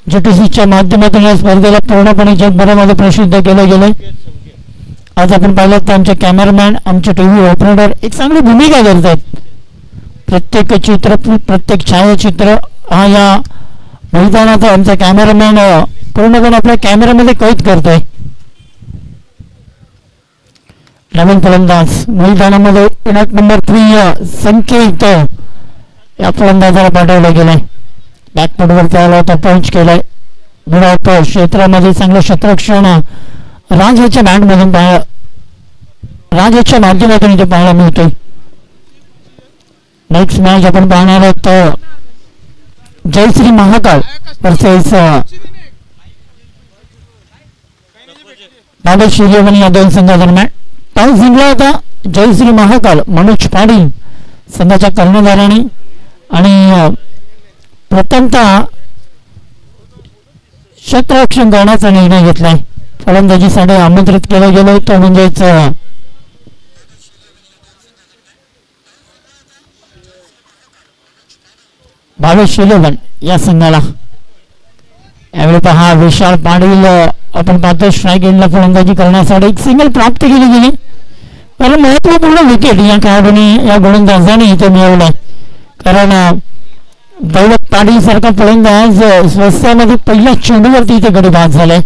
GTCच्या माध्यमातून या स्पर्धेला पूर्णपणे जगभरामध्ये प्रसिद्ध केलं गेलं. आज आपण पाहिलं तर आमचे कॅमेरामॅन, आमचे TV ऑपरेटर एक चांगली भूमिका करतात. प्रत्येक चित्र, प्रत्येक छायाचित्र हा या मैदानाचा आमचा कॅमेरामॅन पूर्णपणे आपल्या कॅमेऱ्यामध्ये कैद करतोय. नवीन फलंदाज मैदानामध्ये पिनक नंबर 3 संकेत या फलंदाजाला पाठवलं गेलंय. बॅकफुटवरती आला होता, पंच केलाय. मिडऑफ क्षेत्रामध्ये चांगलं क्षेत्ररक्षण राजाच्या बॅटमधून राजाच्या माध्यमातून इथे पाहायला मिळतोय. नेक्स्ट मॅच आपण पाहणार आहोत जयश्री महाकाळ वर्सेस बाबा शिरेवणी या दोन संघादरम्यान. टॉस जिंकला होता जयश्री महाकाळ मनोज पाटील संघाच्या कर्णधाराने आणि प्रथमतः क्षेत्ररक्षण करण्याचा निर्णय घेतलाय. फलंदाजीसाठी आमंत्रित केलं गेलं तो म्हणजेच भावेश शिलेवन या संघाला. यावेळी पहा विशाल पाटील आपण पाहतो स्ट्राईक एंडला फलंदाजी करण्यासाठी एक सिंगल प्राप्त केली गेली. कारण महत्वपूर्ण विकेट या खेळाडूने या गोलंदाजाने इथे मिळवलाय. कारण दौलत पाटील सारखा फलंदाज स्वस्तामध्ये पहिल्या चेंडूवरती इथे गडी बाद झालाय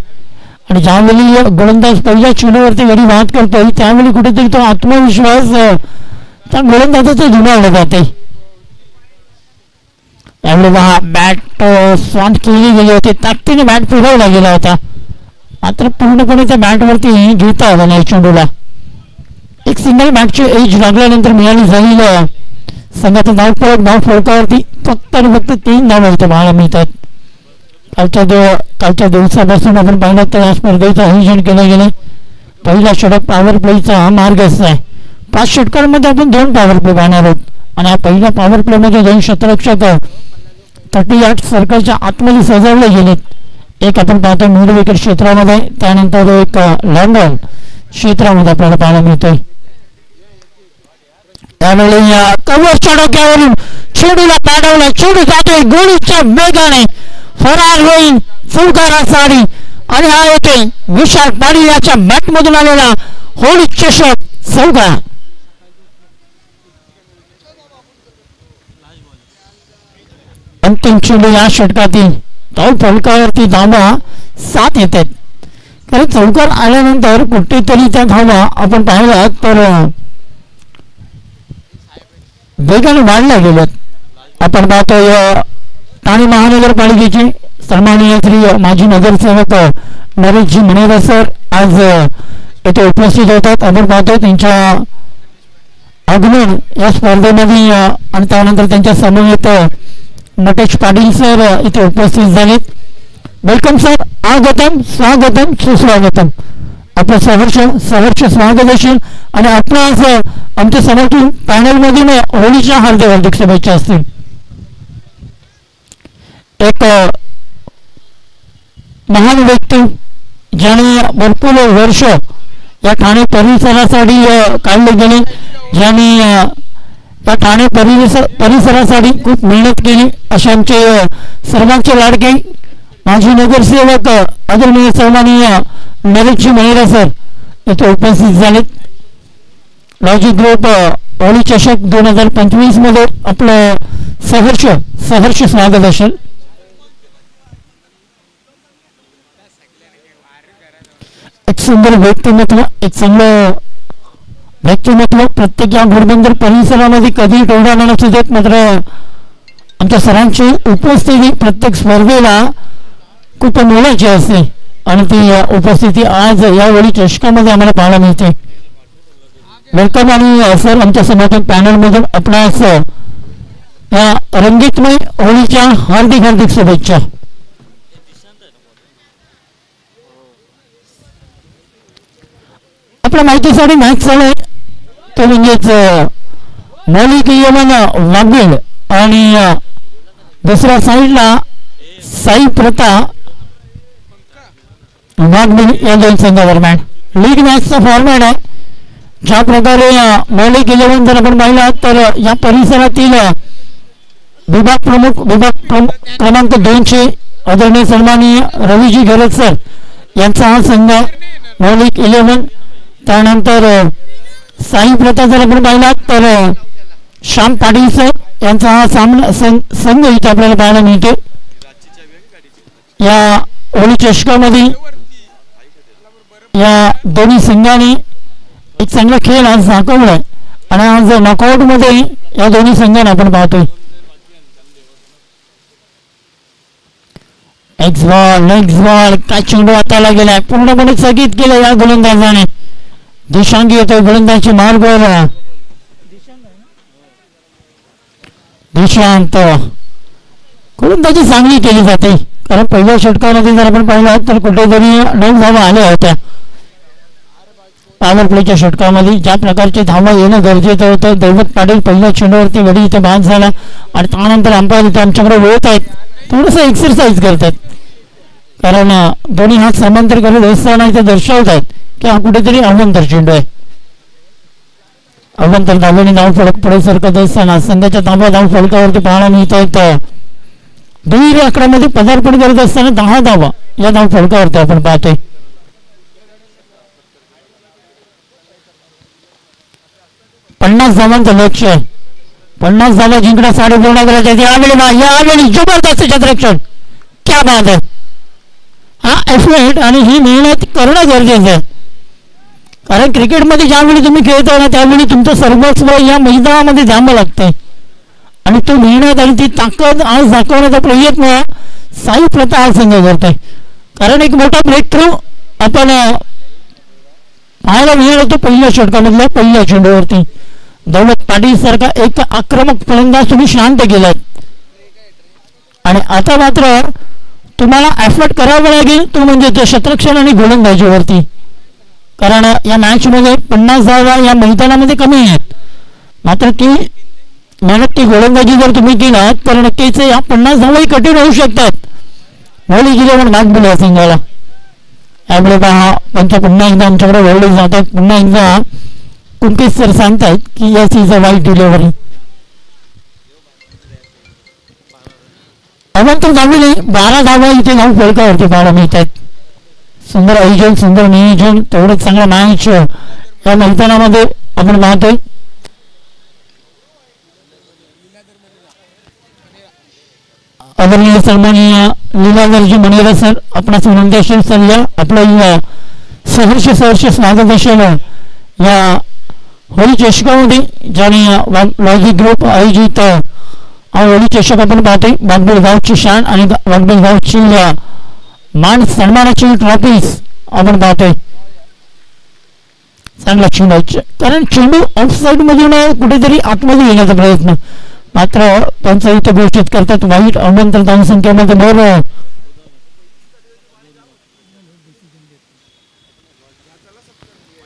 आणि ज्यावेळी गोलंदाज पहिल्या चेंडूवरती गडी बाद करतोय त्यावेळी कुठेतरी तो आत्मविश्वास त्या गोलंदाजाचा जुमावला जाते. यावेळी बॅट स्वाट केली गेली होती, ताकदीने बॅट फिरवला गेला होता, मात्र पूर्णपणे त्या बॅटवरती घेता आला नाही चेंडूला. एक सिंगल बॅटची एज लागल्यानंतर मिळाली झालेलं संघाचं धाव फळकावरती फक्त आणि फक्त 3 धावा इथे पाहायला मिळतात. कालच्या दिवसापासून आपण पाहिलं तर या स्पर्धेचं आयोजन केलं गेलं. पहिला षटक पॉवर प्लेचा मार्ग असा आहे. 5 षटकांमध्ये आपण 2 पॉवर प्ले पाहणार आहोत आणि या पहिल्या पॉवर प्लेमध्ये 2 क्षेत्ररक्षक 38 सर्कलच्या आतमध्ये सजवले गेलेत. एक आपण पाहतो मिड विकेट क्षेत्रामध्ये, त्यानंतर एक लॉंग क्षेत्रामध्ये आपल्याला पाहायला मिळतोय. त्यावेळी कव्हरच्या डोक्यावरून चेंडूला पाठवला, चेंडू जातोय गोळीच्या वेगाने फरार होईल चौकारा साडी आणि हा येतोय विशाल पाटील याच्या बॅटमधून आलेला होळी चषक चौका. अंतिम चेंडू या षटकातील धाव फलकावरती धावा 7 येतात. कारण चौकार आल्यानंतर कुठेतरी त्या धावा आपण पाहिला तर वेगाने वाढल्या गेल्यात. आपण पाहतोय ठाणे महानगरपालिकेचे सन्माननीय श्री माजी नगरसेवक नरेशजी मणेरा सर आज येथे उपस्थित होतात. आपण पाहतोय त्यांच्या आगमन या स्पर्धेमध्ये आणि त्यानंतर त्यांच्या समवेत नटेश पाटील सर इथे उपस्थित झालेत. वेलकम सर, आगतम स्वागतम सुस्वागतम. आपलं सहर्ष स्वागत असेल आणि आपणास आमच्या समोर पॅनलमधून होळीच्या हार्दिक शुभेच्छा असतील. एक महान व्यक्ती ज्याने भरपूर वर्ष या ठाणे परिसरासाठी काढले गेले, ज्याने या ठाणे परिसरासाठी खूप मेहनत केली, असे आमचे सर्वांचे लाडके माजी नगरसेवक आदरणीय सन्माननीय नरेशजी मणेरा सर येथे उपस्थित झालेत. लॉजिक ग्रुप होळी चषक 2025 मध्ये आपलं सहर्ष स्वागत असेल. एक सुंदर व्यक्तिमत्व, एक चांगलं व्यक्तिमत्व प्रत्येक या घोडबंदर परिसरामध्ये कधी टोळाला नसू देत. मात्र आमच्या सरांची उपस्थिती प्रत्येक स्पर्धेला खूप मोलाची असते आणि ती उपस्थिती आज या होळी चषकामध्ये आम्हाला पाहायला मिळते. वेलकम आणि सर आमच्या समोर पॅनलमधून आपणास या रंगीतमय होळीच्या हार्दिक शुभेच्छा. आपल्या माहितीसाठी मॅच चालू आहे तो म्हणजेच मौलिक यमन वाघेड आणि दुसऱ्या साईडला साई प्रथा वाघेड या दोन संघादरम्यान लीग मॅचचा फॉर्मॅट आहे. ज्या प्रकारे मौलिक 11 जर आपण पाहिला तर या परिसरातील विभाग क्रमांक 2 आदरणीय सन्माननीय रवीजी गरज सर यांचा हा संघ मौलिक 11. त्यानंतर साई प्रथा जर आपण पाहिला तर श्याम पाटील सर यांचा हा सामना संघ इथे आपल्याला पाहायला मिळतो. या होळी चषकामध्ये या दोन्ही संघाने एक चांगला खेळ आज दाखवलाय आणि आज नॉकआउट मध्ये या दोन्ही संघांना आपण पाहतोय. एक्स बॉल काय चेंडू हाताला गेलाय पूर्णपणे स्थगित केलं या गोलंदाजाने. दिशांगी येतोय गोलंदाजी मार्ग दिशांत गोलंदाजी चांगली केली जाते कारण पहिल्या षटकामध्ये जर आपण पाहिलं तर कुठेतरी 9 धावा आल्या होत्या. पॉवर प्लेच्या षटकामध्ये ज्या प्रकारचे धावा येणं गरजेचं होतं. दैवत पाटील पहिल्या चेंडूवरती वडी इथे बाद झाला आणि त्यानंतर अंपायर इथे आमच्याकडे वळत आहेत थोडंसं एक्सरसाइज करतात कारण दोन्ही हात समांतर करत असताना इथे दर्शवत आहेत की हा कुठेतरी अवंतर चेंडू आहे. अवंतर धावेने धाव फलक पुढे सरकत असताना संघाच्या तांबा धाव फलकावरती पाहायला मिळत आहेत. 2011 पदार्पण करत असताना 10 धावा या धाव फलकावरती आपण पाहतोय. पन्नास धावांचं लक्ष आहे. 50 धावा जिंकण्यासाठी पूर्ण करायचे. यावेळी जबरदस्त क्षेत्ररक्षण क्या बात आहे. हा एफर्ट आणि ही मेहनत करणं गरजेचं आहे कारण क्रिकेटमध्ये ज्यावेळी तुम्ही खेळता ना त्यावेळी तुमचं सर्वस्व या मैदानामध्ये द्यावं लागतंय आणि तो मेहनत आणि ती ताकद आज दाखवण्याचा प्रयत्न साई प्रथा हा संघ करतोय कारण एक मोठा ब्रेक थ्रू आपण पाहायला मिळाला होतो पहिल्या षटकामधल्या पहिल्या चेंडूवरती. दौलत पाटील सारखा एक आक्रमक फलंदाज तुम्ही शांत केलात आणि आता मात्र तुम्हाला एफर्ट करावा लागेल तो म्हणजे ते क्षेत्ररक्षण आणि गोलंदाजीवरती कारण या मॅच मध्ये 50 धावा या मैदानामध्ये कमी आहेत मात्र ती मेहनत ती गोलंदाजी जर तुम्ही केलात तर नक्कीच या 50 धावाही कठीण होऊ शकतात. वळली गेले पण भाग दिला संघाला. त्यामुळे पहा पंच पुन्हा एकदा आमच्याकडे वळले जातात. पुन्हा एकदा कुंकेश सर सांगतायत की yes is a wide delivery. अवंतर धावेने 12 धावा इथे धाव फलकावरती पाहायला मिळत आहेत. सुंदर आयोजन सुंदर नियोजन तेवढंच चांगला मॅच या मैदानामध्ये आपण पाहतोय. आदरणीय सन्माननीय लीलाधरजी मणेरा सर आपणास विनंती असेल सर या आपलं सहर्ष स्वागत असेल या होळी चषकामध्ये ज्याने लॉजिक ग्रुप आयोजित हा होळी चषक आपण पाहतोय. वाघबीळ गावची शान आणि वाघबीळ गावची मान सन्मानाची ट्रॉफीज आपण पाहतोय. चांगला चेंडू कारण चेंडू ऑफसाईड मधून कुठेतरी आतमध्ये येण्याचा प्रयत्न मात्र त्यांचा इथे घोषित करतात वाईट अवंतर धावसंख्येमध्ये बरोबर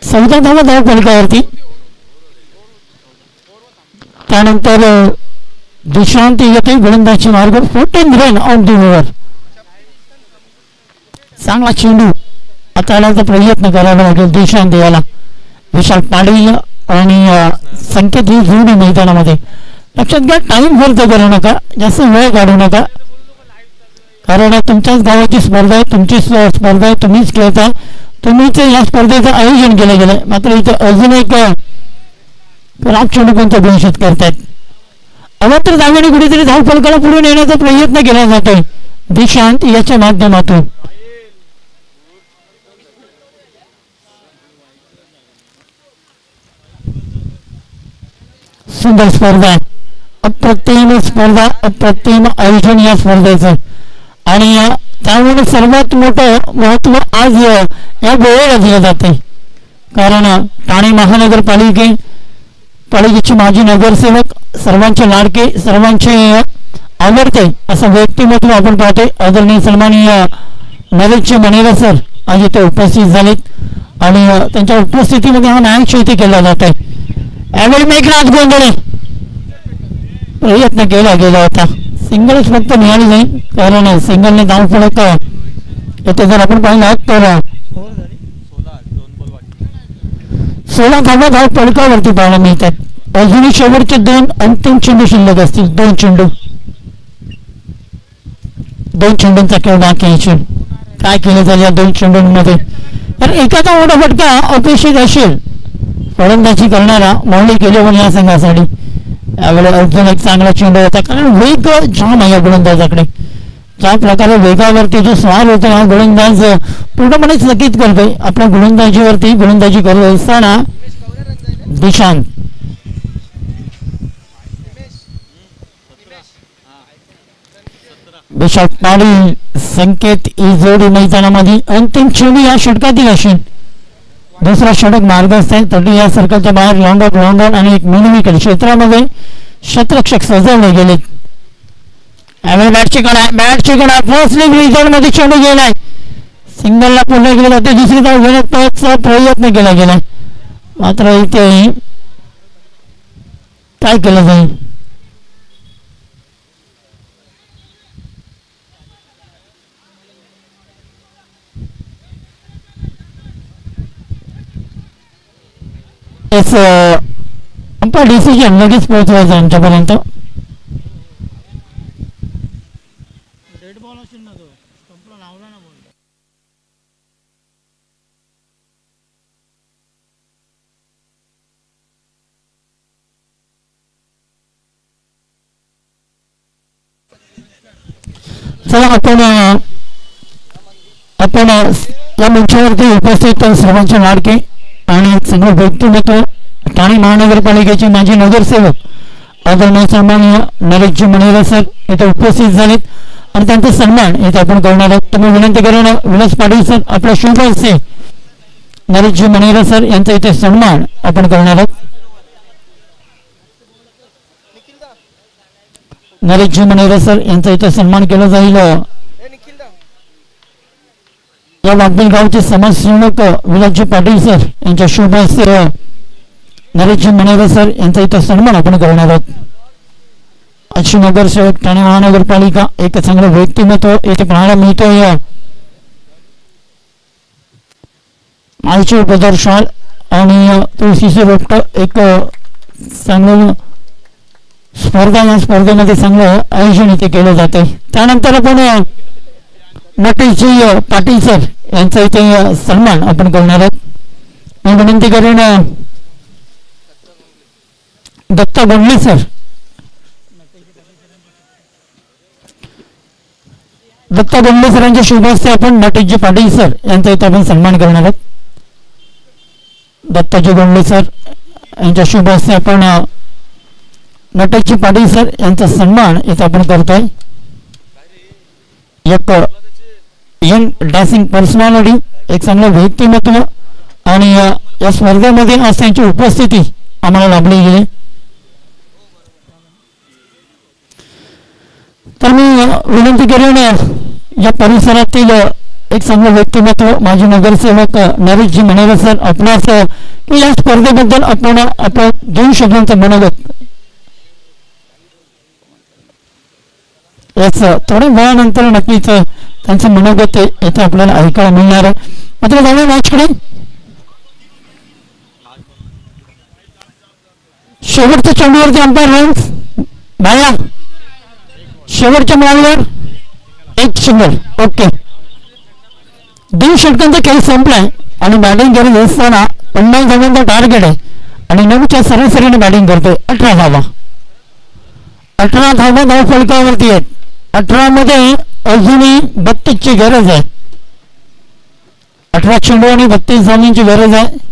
14 धावा धाव फलकावरती. त्यानंतर दिशांत येते गोलंदाजी मार्ग 14 रन ऑन द ओव्हर. चांगला चेंडू हाताळण्याचा प्रयत्न करावा लागेल दिशांत याला. विशाल पाटील आणि संकेत ही जोडी मैदानामध्ये लक्षात घ्या. टाइम खर्च करू नका जास्त वेळ काढू नका कारण तुमच्याच गावाची स्पर्धा आहे तुमची स्पर्धा आहे तुम्हीच खेळता तुम्हीच या स्पर्धेचं आयोजन केलं गेलंय मात्र इथे अजून एक खराब चेंडू कोणतं घोषित करतायत. अवंतर धावेने कुठेतरी धाव फलकाला पुढे नेण्याचा प्रयत्न केला जातोय दिशांत याच्या माध्यमातून. सुंदर स्पर्धा अप्रतिम स्पर्धा अप्रतिम आयोजन या स्पर्धेचं आणि त्यामुळे सर्वात मोठं महत्व आज या वेळेला दिलं जाते कारण ठाणे महानगरपालिकेचे माजी नगरसेवक सर्वांचे लाडके सर्वांचे आवडते असं व्यक्तिमत्व आपण पाहतोय. आदरणीय सन्माननीय नरेशजी मणेरा सर आज इथे उपस्थित झालेत आणि त्यांच्या उपस्थितीमध्ये हा मॅच इथे केला जात आहे. यावेळी मेघनाथ गोंधळे प्रयत्न केला गेला होता. सिंगलच फक्त मिळाली नाही, कारण सिंगलने धाव फलक येथे जर आपण पाहिलं तर 16 धावा धाव फलकावरती पाहायला मिळतात. अजूनही शेवटचे 2 अंतिम चेंडू शिल्लक असतील. 2 चेंडूंचा खेळ बाकी आहे. काय केलं जाईल या 2 चेंडूंमध्ये? तर एखादा मोठा फटका अपेक्षित असेल फलंदाजी करणारा मौलिक इलेव्हन या संघासाठी. यावेळेला अजून एक चांगला चेंडू होता, कारण वेग जाम आहे या गोलंदाजाकडे. ज्या प्रकारे वेगावरती जो स्वार होतो हा गोलंदाज पूर्णपणे चकित करतोय. आपल्या गोलंदाजीवरती गोलंदाजी करत असताना दिशांत विशाख पाटील संकेत ही जोडी मैदानामध्ये अंतिम चेंडू या षटकातील असेल. दुसरा षटक मार्गस्थ आहे. तटी या सर्कलच्या बाहेर लॉंग आणि एक मिनिमिकल क्षेत्रामध्ये शतरक्षक सजवले गेले. बॅटची कडा फर्स्ट लीग रिझल्ट मध्ये चेंडू गेलाय. सिंगलला पुढे गेला ते दुसरी धाव घेण्याचा प्रयत्न केला गेलाय. मात्र इथे काय केलं जाईल? अंपायर डिसिजन लगेच पोहोचवायचं आमच्यापर्यंत. डेड बॉल असेल ना, तो स्टंपला लावला ना बॉल. चला आपण या मंचावरती उपस्थित सर्वांचे लाडके आणि चांगले व्यक्तिमत्व ठाणे महानगरपालिकेचे माजी नगरसेवक आदरणीय सन्माननीय नरेशजी मणेरे सर इथे उपस्थित झालेत आणि त्यांचा सन्मान इथे आपण करणार आहोत. तुम्ही विनंती करून विलास पाटील सर आपल्या शुभ हस्ते नरेशजी मणेरे सर यांचा इथे सन्मान आपण करणार आहोत. नरेशजी मणेरे सर यांचा इथे सन्मान केला जाईल. या वाघबील गावचे समाजसेवक विलासजी पाटील सर यांच्या शुभ हस्ते नरेशजी मणेरे सर यांचा इथे सन्मान आपण करणार आहोत. अशी नगरसेवक ठाणे महानगरपालिका एक चांगलं व्यक्तिमत्व येथे पाहायला मिळतोय. माईची पदर शाल आणि तुळशीचे रोपट एक चांगलं स्पर्धा, या स्पर्धेमध्ये चांगलं आयोजन इथे केलं जाते. त्यानंतर आपण नटेशजी पाटील सर यांचा इथे सन्मान आपण करणार आहोत. मी विनंती करेन दत्ता बोंडले सर, दत्ता बोंडले सरांच्या शुभ हस्ते आपण नटेशजी पाटील सर यांचा इथे आपण सन्मान करणार आहोत. दत्ताजी बोंडले सर यांच्या शुभ हस्ते आपण नटेशजी पाटील सर यांचा सन्मान इथे आपण करतोय. एक यंग डॅसिंग पर्सनॅलिटी, एक चांगलं व्यक्तिमत्व आणि या स्पर्धेमध्ये आज त्यांची उपस्थिती आम्हाला लाभली गेली. तर मी विनंती करेन या परिसरातील एक चांगलं व्यक्तिमत्व माजी नगरसेवक नरेशजी मणेरे सर आपणास की या स्पर्धेबद्दल आपण आपल्या 2 शब्दांचं मनोगत याच थोड्या वेळानंतर नक्कीच त्यांचं मनोगत येथे आपल्याला ऐकायला मिळणार आहे. मात्र जाऊया मॅचकडे. शेवटच्या चेंडूवरती अंपायर रन्स बाया, शेवटच्या बॉलवर एक सिंगल. ओके, 2 षटकांचा खेळ संपलाय आणि बॅटिंग करत असताना 50 धावांचा टार्गेट आहे आणि 9च्या सरासरीने बॅटिंग करतोय. 18 धावा, 18 धावा धाव फलकावरती आहेत. 18 मध्ये अजूनही 32 ची गरज आहे. 18 चेंडू आणि 32 धावांची गरज आहे.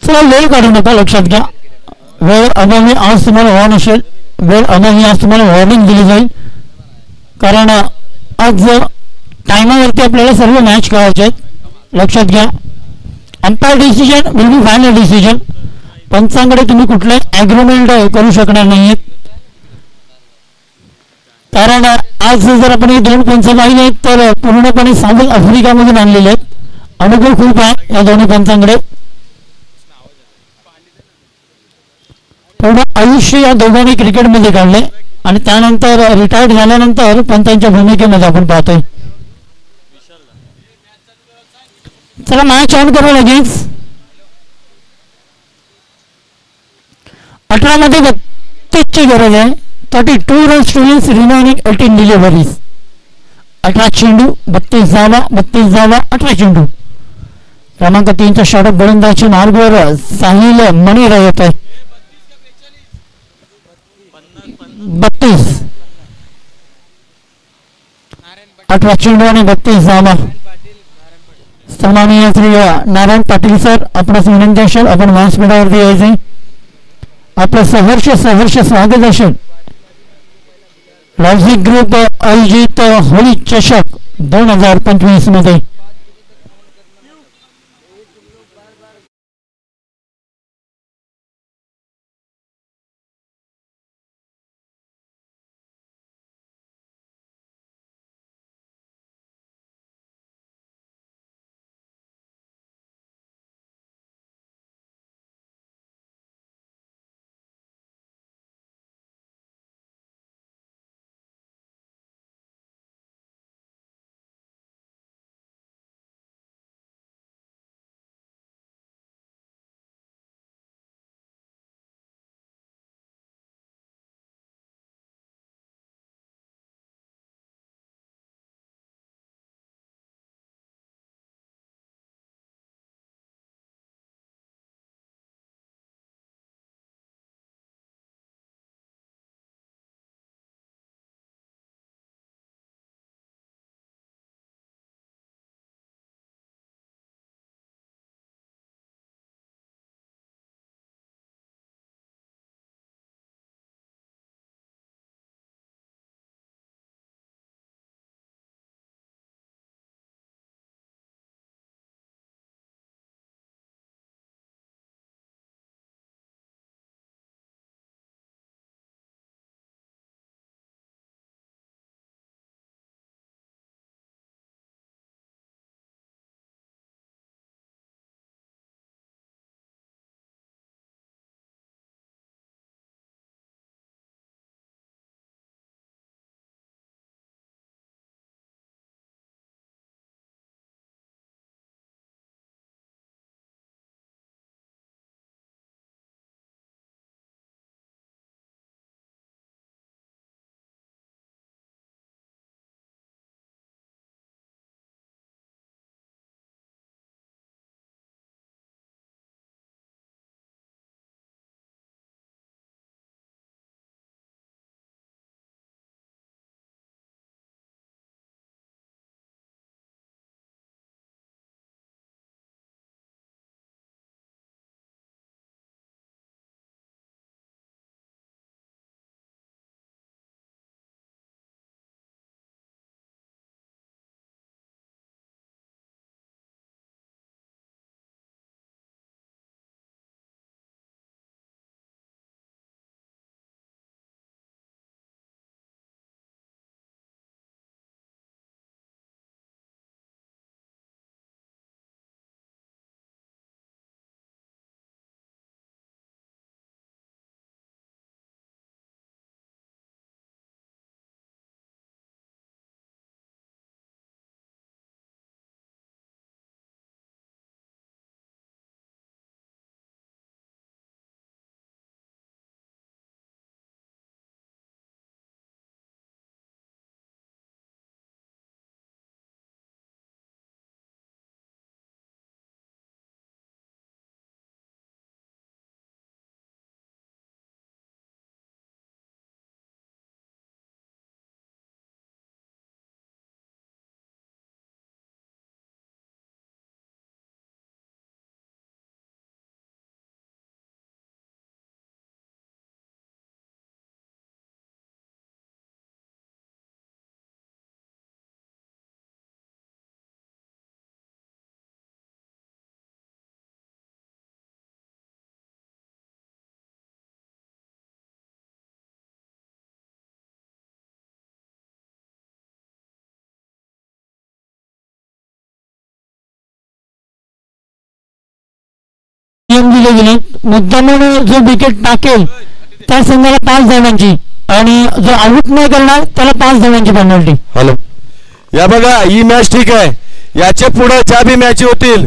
चला वेळ काढू नका, लक्षात घ्या. वेळ अभावी आज तुम्हाला वॉर्न असेल, वेळ अभावी आज तुम्हाला वॉर्निंग दिली जाईल. कारण आज टायमावरती आपल्याला सर्व मॅच खेळायचे आहेत. लक्षात घ्या. Umpire decision will be final decision. पंचांकडे तुम्ही कुठले ॲग्रीमेंट करू शकणार नाहीत. कारण आज जर आपण हे 2 पंच पाहिले तर पूर्णपणे साऊथ आफ्रिकामधून आणलेले आहेत. अनुभव खूप आहे या दोन्ही पंचांकडे. पूर्ण आयुष्य या दोघांनी क्रिकेटमध्ये काढले आणि त्यानंतर रिटायर्ड झाल्यानंतर पंचांच्या भूमिकेमध्ये आपण पाहतोय. चला मॅच ऑन करू लगेच. 18 मध्ये 32 ची गरज आहे. 32 runs to wins remaining 18 deliveries. 18 चेंडू 32 धावा, 32 धावा, 18 चेंडू. क्रमांक 3चा षटक गोलंदाजी मार्गवर साहिल मणी येत आहे. 32, 18 चेंडू आणि 32 धावा. सन्माननीय श्री नारायण पाटील सर, आपणास विनंती असेल आपण व्यासपीठावरती यायचे. आपलं सहर्ष स्वागत असेल. लॉजिक ग्रुप आयोजित होळी चषक 2025 मध्ये. नियम दिले गेले. मुद्दामून जो विकेट टाकेल त्या संघाला 5 धावांची आणि जो आउट नाही करणार त्याला 5 धावांची पेनल्टी. हॅलो, या बघा ही मॅच ठीक आहे. याच्या पुढे ज्या बी मॅच होतील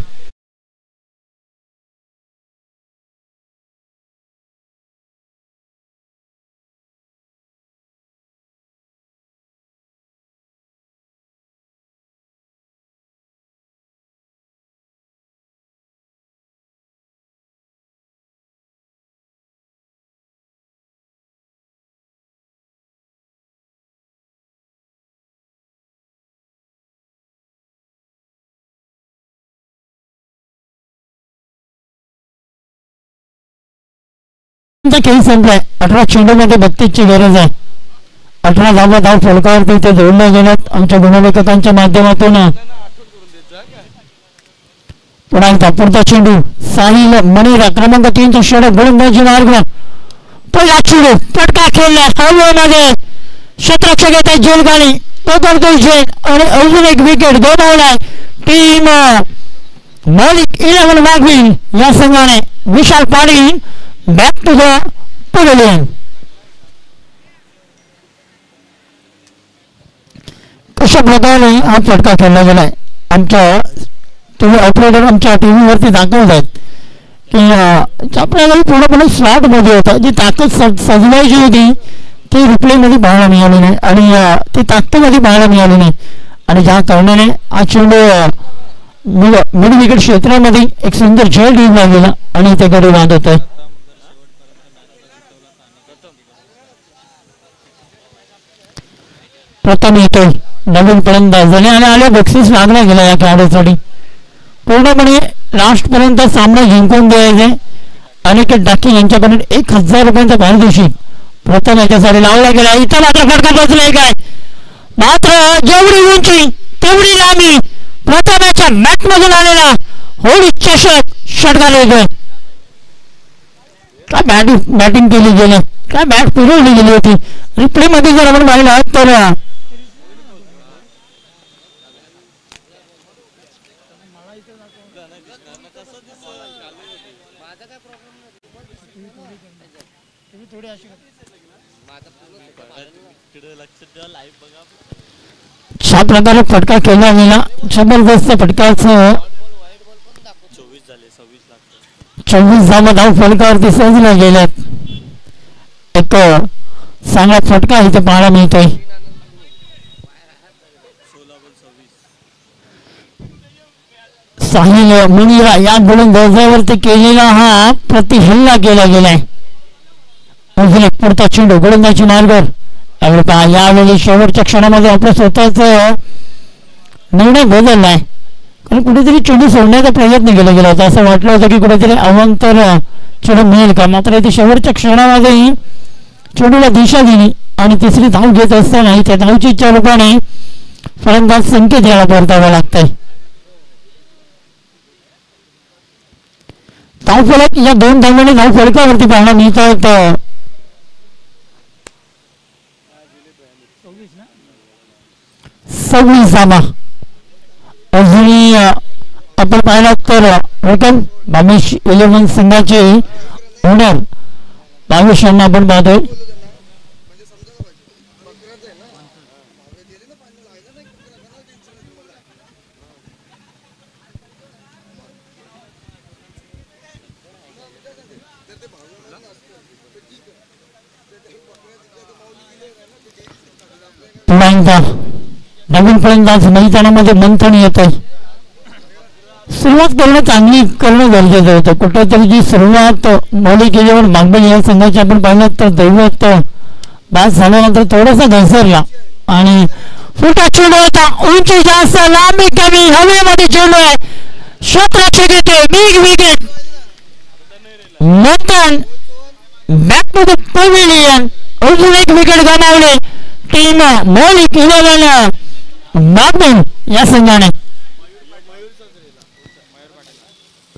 खेळ संपलाय. 18 चेंडूमध्ये 32 ची गरज आहे. 18 धावा धाव फलकावरती ते जोडल्या गेल्यात आमच्या गुणलेखकांच्या माध्यमातून. पुन्हा एकदा पुढचा चेंडू साहिल मणिरा क्रमांक 3 चा षटक गोलंदाजी मार्ग. पहिला चेंडू फटका खेळला हवेमध्ये क्षेत्ररक्षक येत आहे जेलगाणी तो करतो जेल आणि अजून एक विकेट गमावलाय टीम मालिक 11 मागवीन या संघाने. Vishal Patil back to the pavilion. कशा प्रकारे हा फटका खेळला गेलाय आमच्या तुम्ही ऑपरेटर आमच्या टीव्हीवरती दाखवत आहेत की आपल्याला पूर्णपणे स्लॉट मध्ये होता. जी ताकद सजवायची होती ती रिप्ले मध्ये पाहायला मिळाली नाही आणि ती ताकदीमध्ये पाहायला मिळाली नाही आणि ज्या कारणाने हा चेंडू मिड विकेट क्षेत्रामध्ये एक सुंदर झेल टीमला गेला आणि ते गडी बाद होत आहे. प्रथम येतोय नवीन फलंदाज आणि आल्या बक्षीस लागला गेला या खेळाडूसाठी. पूर्णपणे लास्ट पर्यंत सामना जिंकून द्यायचे. अनिकेत डाकी यांच्याकडून 1000 रुपयांचा पारितोषिक प्रथम याच्यासाठी लावला गेला. इथं मात्र फटका पोचलाय काय मात्र जेवढी उंची तेवढी लांबी प्रथम याच्या मॅट मधून आलेला होळी चषक षटकाला येतोय. काय बॅटिंग केली गेली काय बॅट फिरवली गेली होती. रिप्ले मध्ये जर आपण पाहिलं तर अशा प्रकारे फटका केला गेला. जबरदस्त फटक्याचं 24 धावा धाव फलकावरती सजल्या गेल्यात. एक चांगला फटका इथे पाहायला मिळतोय. साहिल मुनिरा या गोलंदाजावरती केलेला हा प्रतिहल्ला केला गेलाय. पुढचा चेंडू गोलंदाजी मार्गावर यावेळी शेवटच्या क्षणामध्ये आपल्या स्वतःच निर्णय बदललाय. कारण कुठेतरी चेंडू सोडण्याचा प्रयत्न केला गेला होता. असं वाटलं होतं की कुठेतरी अवांतर चेंडू मिळेल का मात्र इथे शेवटच्या क्षणामध्ये चेंडूला दिशा दिली आणि तिसरी धाव घेत असताना त्या धावचीच्या रूपाने फलंदाज संकेत याला परतावा लागतंय. धावफलक या 2 धावांनी धाव फलकावरती पाहायला मिळतात. 26 धावा अजूनही आपण पाहिला तर रतन 22-11 संघाचे ओनर 22 यांना आपण पाहतोय. नवीन फलंदाज मैदानामध्ये मंथन येत आहे. सुरुवात करणं चांगली करणं गरजेचं होतं. कुठेतरी जी सुरुवात मौलिक केल्यावर मागणी या संघाची आपण पाहिलं तर दैवत बाद झाल्यानंतर थोडासा घसरला आणि फुटा चेंडू होता. उंची जास्त लांबी कमी हवेमध्ये चेंडू आहे. क्षेत्ररक्षक येते बिग विकेट. मंथन बॅक टू द पवेलियन. अजून एक विकेट गमावले टीम मौलिक 11 मागणी या संघाने.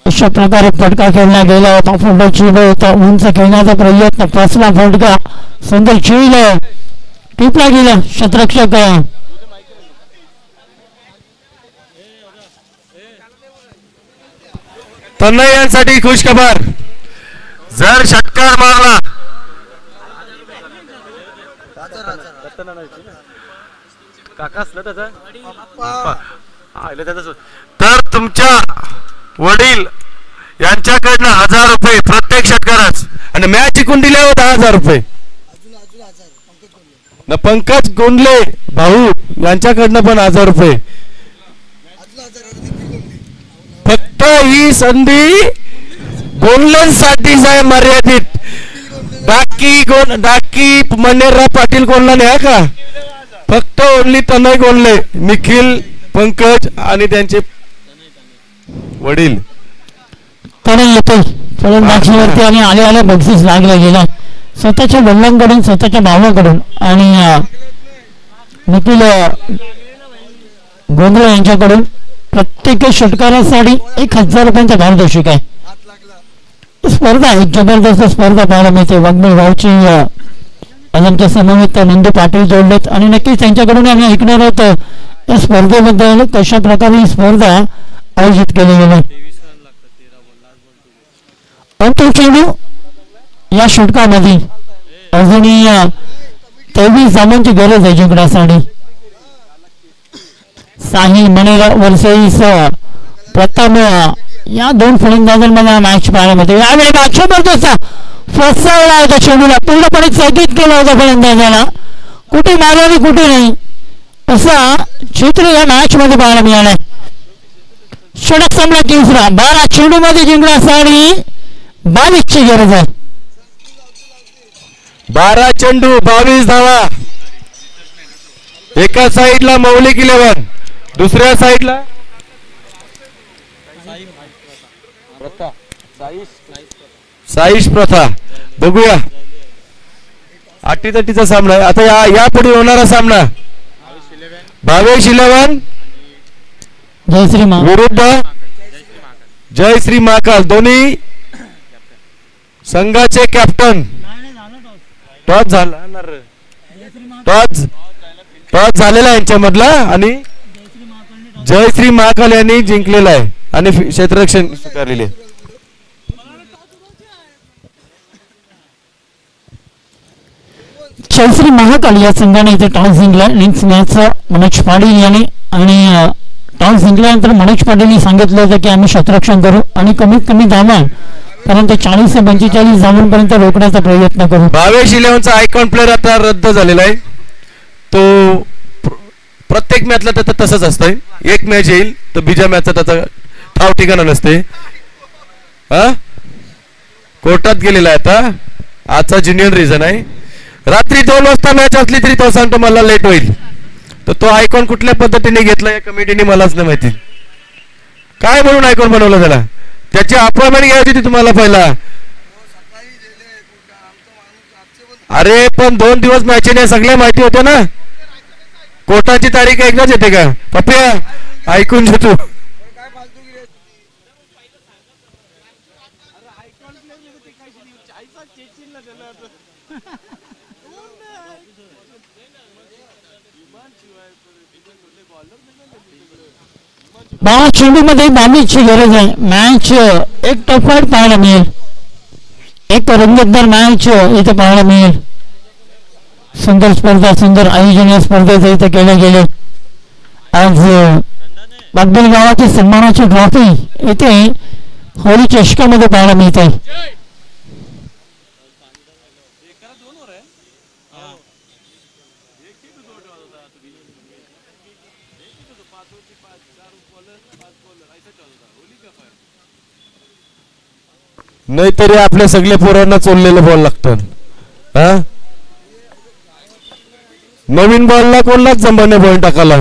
अशा प्रकारे फटका खेळला गेला होता. फुटबॉल चेंडू होता उंच खेळण्याचा प्रयत्न फसला फटका सुंदर खेळ टिपला गेला. क्षेत्ररक्षक तन्मय यांसाठी खुश खबर, जर षटकार मारला तर तुमच्या वडील यांच्याकडनं 1000 रुपये प्रत्येक षटकारास आणि मॅच जिंकून दिल्यावर 10,000 रुपये न पंकज गोंडले भाऊ यांच्याकडनं पण 1000 रुपये. फक्त ही संधी गोंडलेंसाठीच आहे मर्यादित. डाकी मनेरराव पाटील गोंडला नाही का, फक्त ओनली तनय गोंडले, निखिल, पंकज आणि त्यांचे वडील. तरी येतो फलंदाजीवरती आणि आले आले बक्षीस लागलं गेलं स्वतःच्या वडिलांकडून, स्वतःच्या भावाकडून आणि निखिल गोंधळे यांच्याकडून. प्रत्येक षटकारासाठी 1000 रुपयांचा पारितोषिक आहे. स्पर्धा एक जबरदस्त स्पर्धा पाहायला मिळते. वाघमेळ गावची आमच्या समवेत नंदू पाटील जोडलेत आणि नक्कीच त्यांच्याकडून आम्ही ऐकणार आहोत या स्पर्धेबद्दल, कशा प्रकारे ही स्पर्धा आयोजित केली गेली. अंतिम चेंडू या षटकामध्ये अजूनही 23 धावांची गरज आहे जिंकण्यासाठी. साहिल मनेरा वर्सेस प्रथम या दोन फलंदाजांमध्ये मॅच पाहायला मिळते. यावेळी मॅच जबरदस्त फसवला होता चेंडूला, पूर्णपणे चकित केला होता फलंदाजाला, कुठे मारली कुठे नाही असा चित्र या मॅच मध्ये पाहायला मिळालाय. षटक सम्राट तिसरा 12 चेंडू मध्ये जिंकण्यासाठी 22 ची गरज आहे. 12 चेंडू 22 धावा. एका साईडला मौलिक 11, दुसऱ्या साईडला साईश प्रथा. बघूया अटीतटीचा सामना आहे आता. या पुढे होणारा सामना भावेश 11 विरुद्ध जयश्री महाकाल, दोन्ही संघाचे कॅप्टन. टॉस झाला, टॉस झालेला यांच्यामधला आणि जयश्री महाकाल यांनी जिंकलेला आहे आणि क्षेत्ररक्षण स्वीकारलेले. जयश्री महाकाल या संघाने इथे टॉस जिंकला. इनिंग्स मॅच मनोज पाटील यांनी आणि टॉस जिंकल्यानंतर मनोज पाटील सांगितलं होतं की आम्ही क्षेत्ररक्षण करू आणि कमीत कमी धावा परंतु 40 ते 45 धावांपर्यंत रोखण्याचा प्रयत्न करू. भावेश 11चा आयकॉन प्लेअर आता रद्द झालेला आहे. तो प्रत्येक मॅचला त्याचं तसंच असतंय. एक मॅच येईल तर बीजा मॅचचा त्याचा ठाव ठिकाणा नसते. कोर्टात गेलेला आहे आता. आजचा ज्युनियर रिझन आहे. रात्री 2 वाजता मॅच असली तरी तो सांगतो मला लेट होईल. तर तो आयकॉन कुठल्या पद्धतीने घेतला या कमिटीने मलाच नाही माहिती. काय म्हणून आयकॉन बनवलं त्याला, त्याची अपॉइंटमेंट घ्यायची होती तुम्हाला पहिला. अरे पण 2 दिवस मॅच नाही, सगळ्या माहिती होत्या ना. कोर्टाची तारीख एकदाच येते का पप्या, ऐकून घे तू. चेंडू मध्ये 22 ची गरज आहे. मॅच एक टफाईट पाहायला मिळेल, एक रंगतदार मॅच इथे पाहायला मिळेल. सुंदर स्पर्धा, सुंदर आयोजन या स्पर्धेचे इथे केले गेले. आज बागबेल गावाची सन्मानाची ट्रॉफी इथे होळी चषकामध्ये पाहायला मिळते. नाहीतरी आपल्या सगळ्या पोरांना चोरलेलं बॉल लागतं. नवीन बॉलला कोणलाच जमाने पॉईंट टाकाला.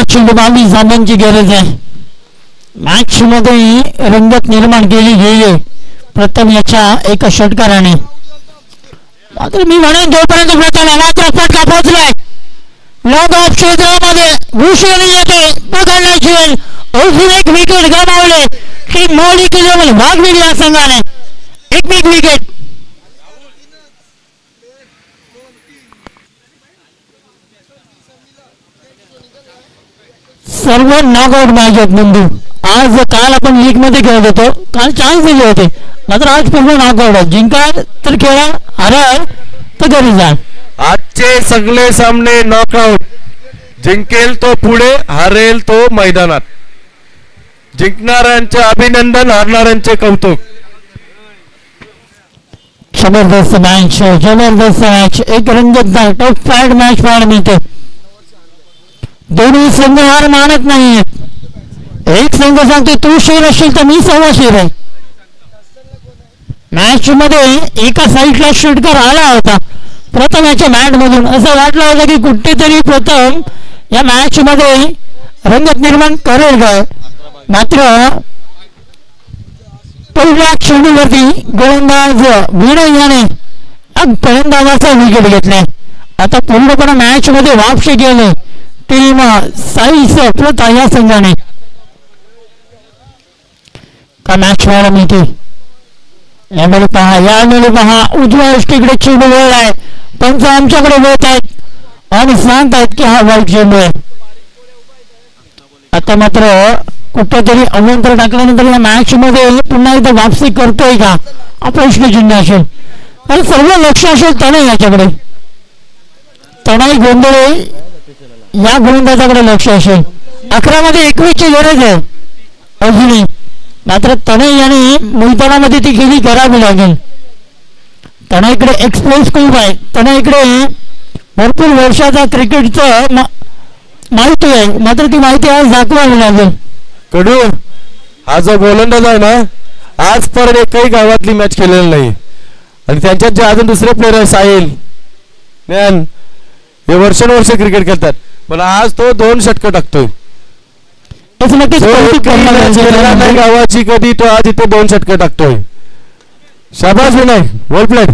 चेंडू 22 धावांची गरज आहे. मॅच मध्ये रंगत निर्माण केली गेली प्रथम याच्या एका षटकाराने. मात्र मी म्हणेन जोपर्यंत प्रथम मात्र फटका पोहोचलाय लॉग ऑफ क्षेत्रामध्ये घुसलेली येते पकडण्याची वेळ. अजून एक विकेट गमावले की मौलिक वाघवीर या संघाने. एक विकेट. सर्व नॉकआउट मॅच आहेत नंदू. आज काल आपण लीग मध्ये खेळत होतो, काल चान्स दिले होते, मात्र आज पूर्ण नॉकआउट आहे. जिंका तर खेळा, हरा तर घरी जा. आजचे सगळे सामने नॉकआउट. जिंकेल तो पुढे, हरेल तो मैदानात. जिंकणाऱ्यांचे अभिनंदन, हारणाऱ्यांचे कौतुक. जबरदस्त मॅच, जबरदस्त मॅच, एक रंगतदार टॉप 5 मॅच पाहायला मिळते. दोन्ही संघ हार मानत नाहीयेत. एक संघ सांगतो तू शेर असेल तर मी सव्वा शेर आहे. मॅच मध्ये एका साईडला षटकार आला होता प्रथम याच्या मॅच मधून. असं वाटलं होतं की कुठेतरी प्रथम या मॅच मध्ये रंगत निर्माण करेल काय, मात्र पहिल्या चेंडूवरती गोलंदाज विनय याने फलंदाजाचा विकेट घेतलाय. आता पूर्णपणे मॅच मध्ये वापशी गेले टीम साईस प्रथा या संघाने. का मॅच व्हायला मिळते यामध्ये पहा, यामध्ये पहा उजव्या इष्टीकडे चेंडू वळ आहे, पंच आमच्याकडे वळत आहेत आणि सांगतायत की हा वाईट चेंडू आहे. आता मात्र कुठेतरी अवंतर टाकल्यानंतर या मॅच मध्ये पुन्हा एकदा वापसी करतोय का हा प्रश्नचिन्ह असेल. कारण सर्व लक्ष असेल तनय याच्याकडे. तनय गोंधळे या गोलंदाजाकडे लक्ष असेल. 11 मध्ये 21 ची गरज आहे अजूनही, मात्र तनय याने मैदानामध्ये ती गेली करावी लागेल. तनयकडे एक्सप्लोज खूप आहे, तनयकडे भरपूर वर्षाचा क्रिकेटचं माहिती आहे, मात्र ती माहिती आज दाखवावी लागेल. कडू हा जो गोलंदाज आहे ना, आजपर्यंत एकही गावातली मॅच खेळलेली नाही. आणि त्यांच्यात जे अजून दुसरे प्लेयर आहे साहिल ज्ञान, हे वर्षानुवर्ष क्रिकेट खेळतात, पण आज तो 2 षटकं टाकतोय. गावाची कधी तो आज इथे 2 षटकं टाकतोय. शाबास विनय, वेल प्लेड.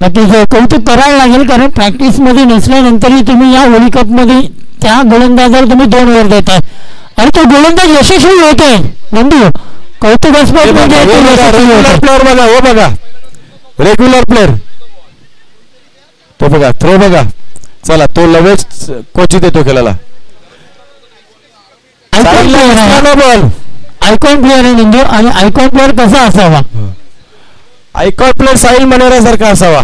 नक्कीच कौतुक करायला लागेल, कारण प्रॅक्टिस मध्ये नसल्यानंतरही तुम्ही या वर्ल्ड कप मध्ये त्या गोलंदाजाला तुम्ही 2 ओव्हर देताय आणि तो गोलंदाज यशस्वी होतोय. नंदू कौतुकास्पद म्हणजे रेग्युलर प्लेअर बघा, हो बघा रेग्युलर प्लेअर तो बघा, थ्रो बघा. चला तो लगेच कोची देतो खेळायला. आयकॉन प्लेअर आहे नंदू, आणि आयकॉन प्लेअर कसा असावा? आयकॉन प्लेअर साहिल मनेरासारखा असावा.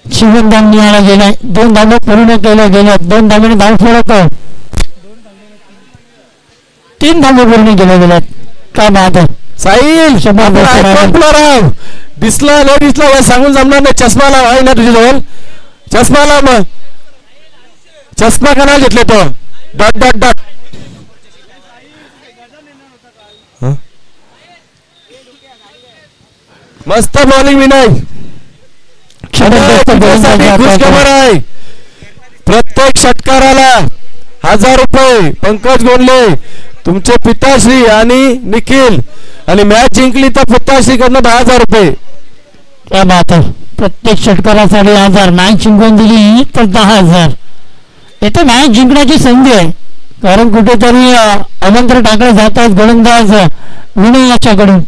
शिवनदान मिळाला गेलाय, 2 धाबे पूर्ण केल्या गेल्या, 2 धाब्याने धाव सोडत 3 धाबे पूर्ण केल्या गेल्यात. काय बात आहे साहिल, दिसला नाही दिसला या सांगून जमणार नाही. चष्मा लाव आहे ना तुझ्याजवळ, चष्मा लाव. मग चष्मा का नाही घेतले तो डॉट डॉट डॉट. मस्त बॉलिंग विनय. खुशखबर आहे, प्रत्येक षटकाराला 1000 रुपये. पंकज गोंडले तुमचे पिताश्री आणि निखिल, आणि मॅच जिंकली तर पिताश्रीकडनं 10,000 रुपये. क्या बात आहे, प्रत्येक षटकारासाठी 1000, मॅच जिंकून दिली तर 10,000. येथे मॅच जिंकण्याची संधी आहे, कारण कुठेतरी अवंतर टाकले जातात गोलंदाज विनय याच्याकडून.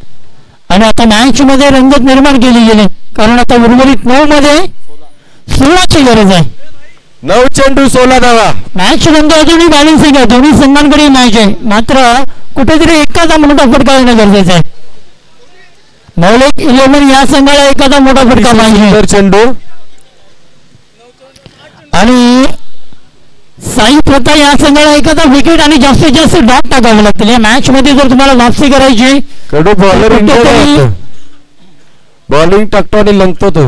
आणि आता मॅच मध्ये रंगत निर्माण केली गेली, कारण आता उर्वरित 9 मध्ये 16ची गरज आहे. 9 चेंडू 16 धावा. मॅच नंतर अजूनही बॅलन्सिंग आहे, दोन्ही संघांकडे मॅच आहे, मात्र कुठेतरी एखादा मोठा फटका येणं गरजेचं आहे. मौलिक 11 या संघाला एखादा मोठा फटका पाहिजे. चेंडू आणि साई प्रथा या संघाला एखादा विकेट आणि जास्तीत जास्त डॉट टाकावे लागतील. या मॅच मध्ये जर तुम्हाला वापसी करायची, कडू बॉलिंग टाकतो आणि लंगतो तो.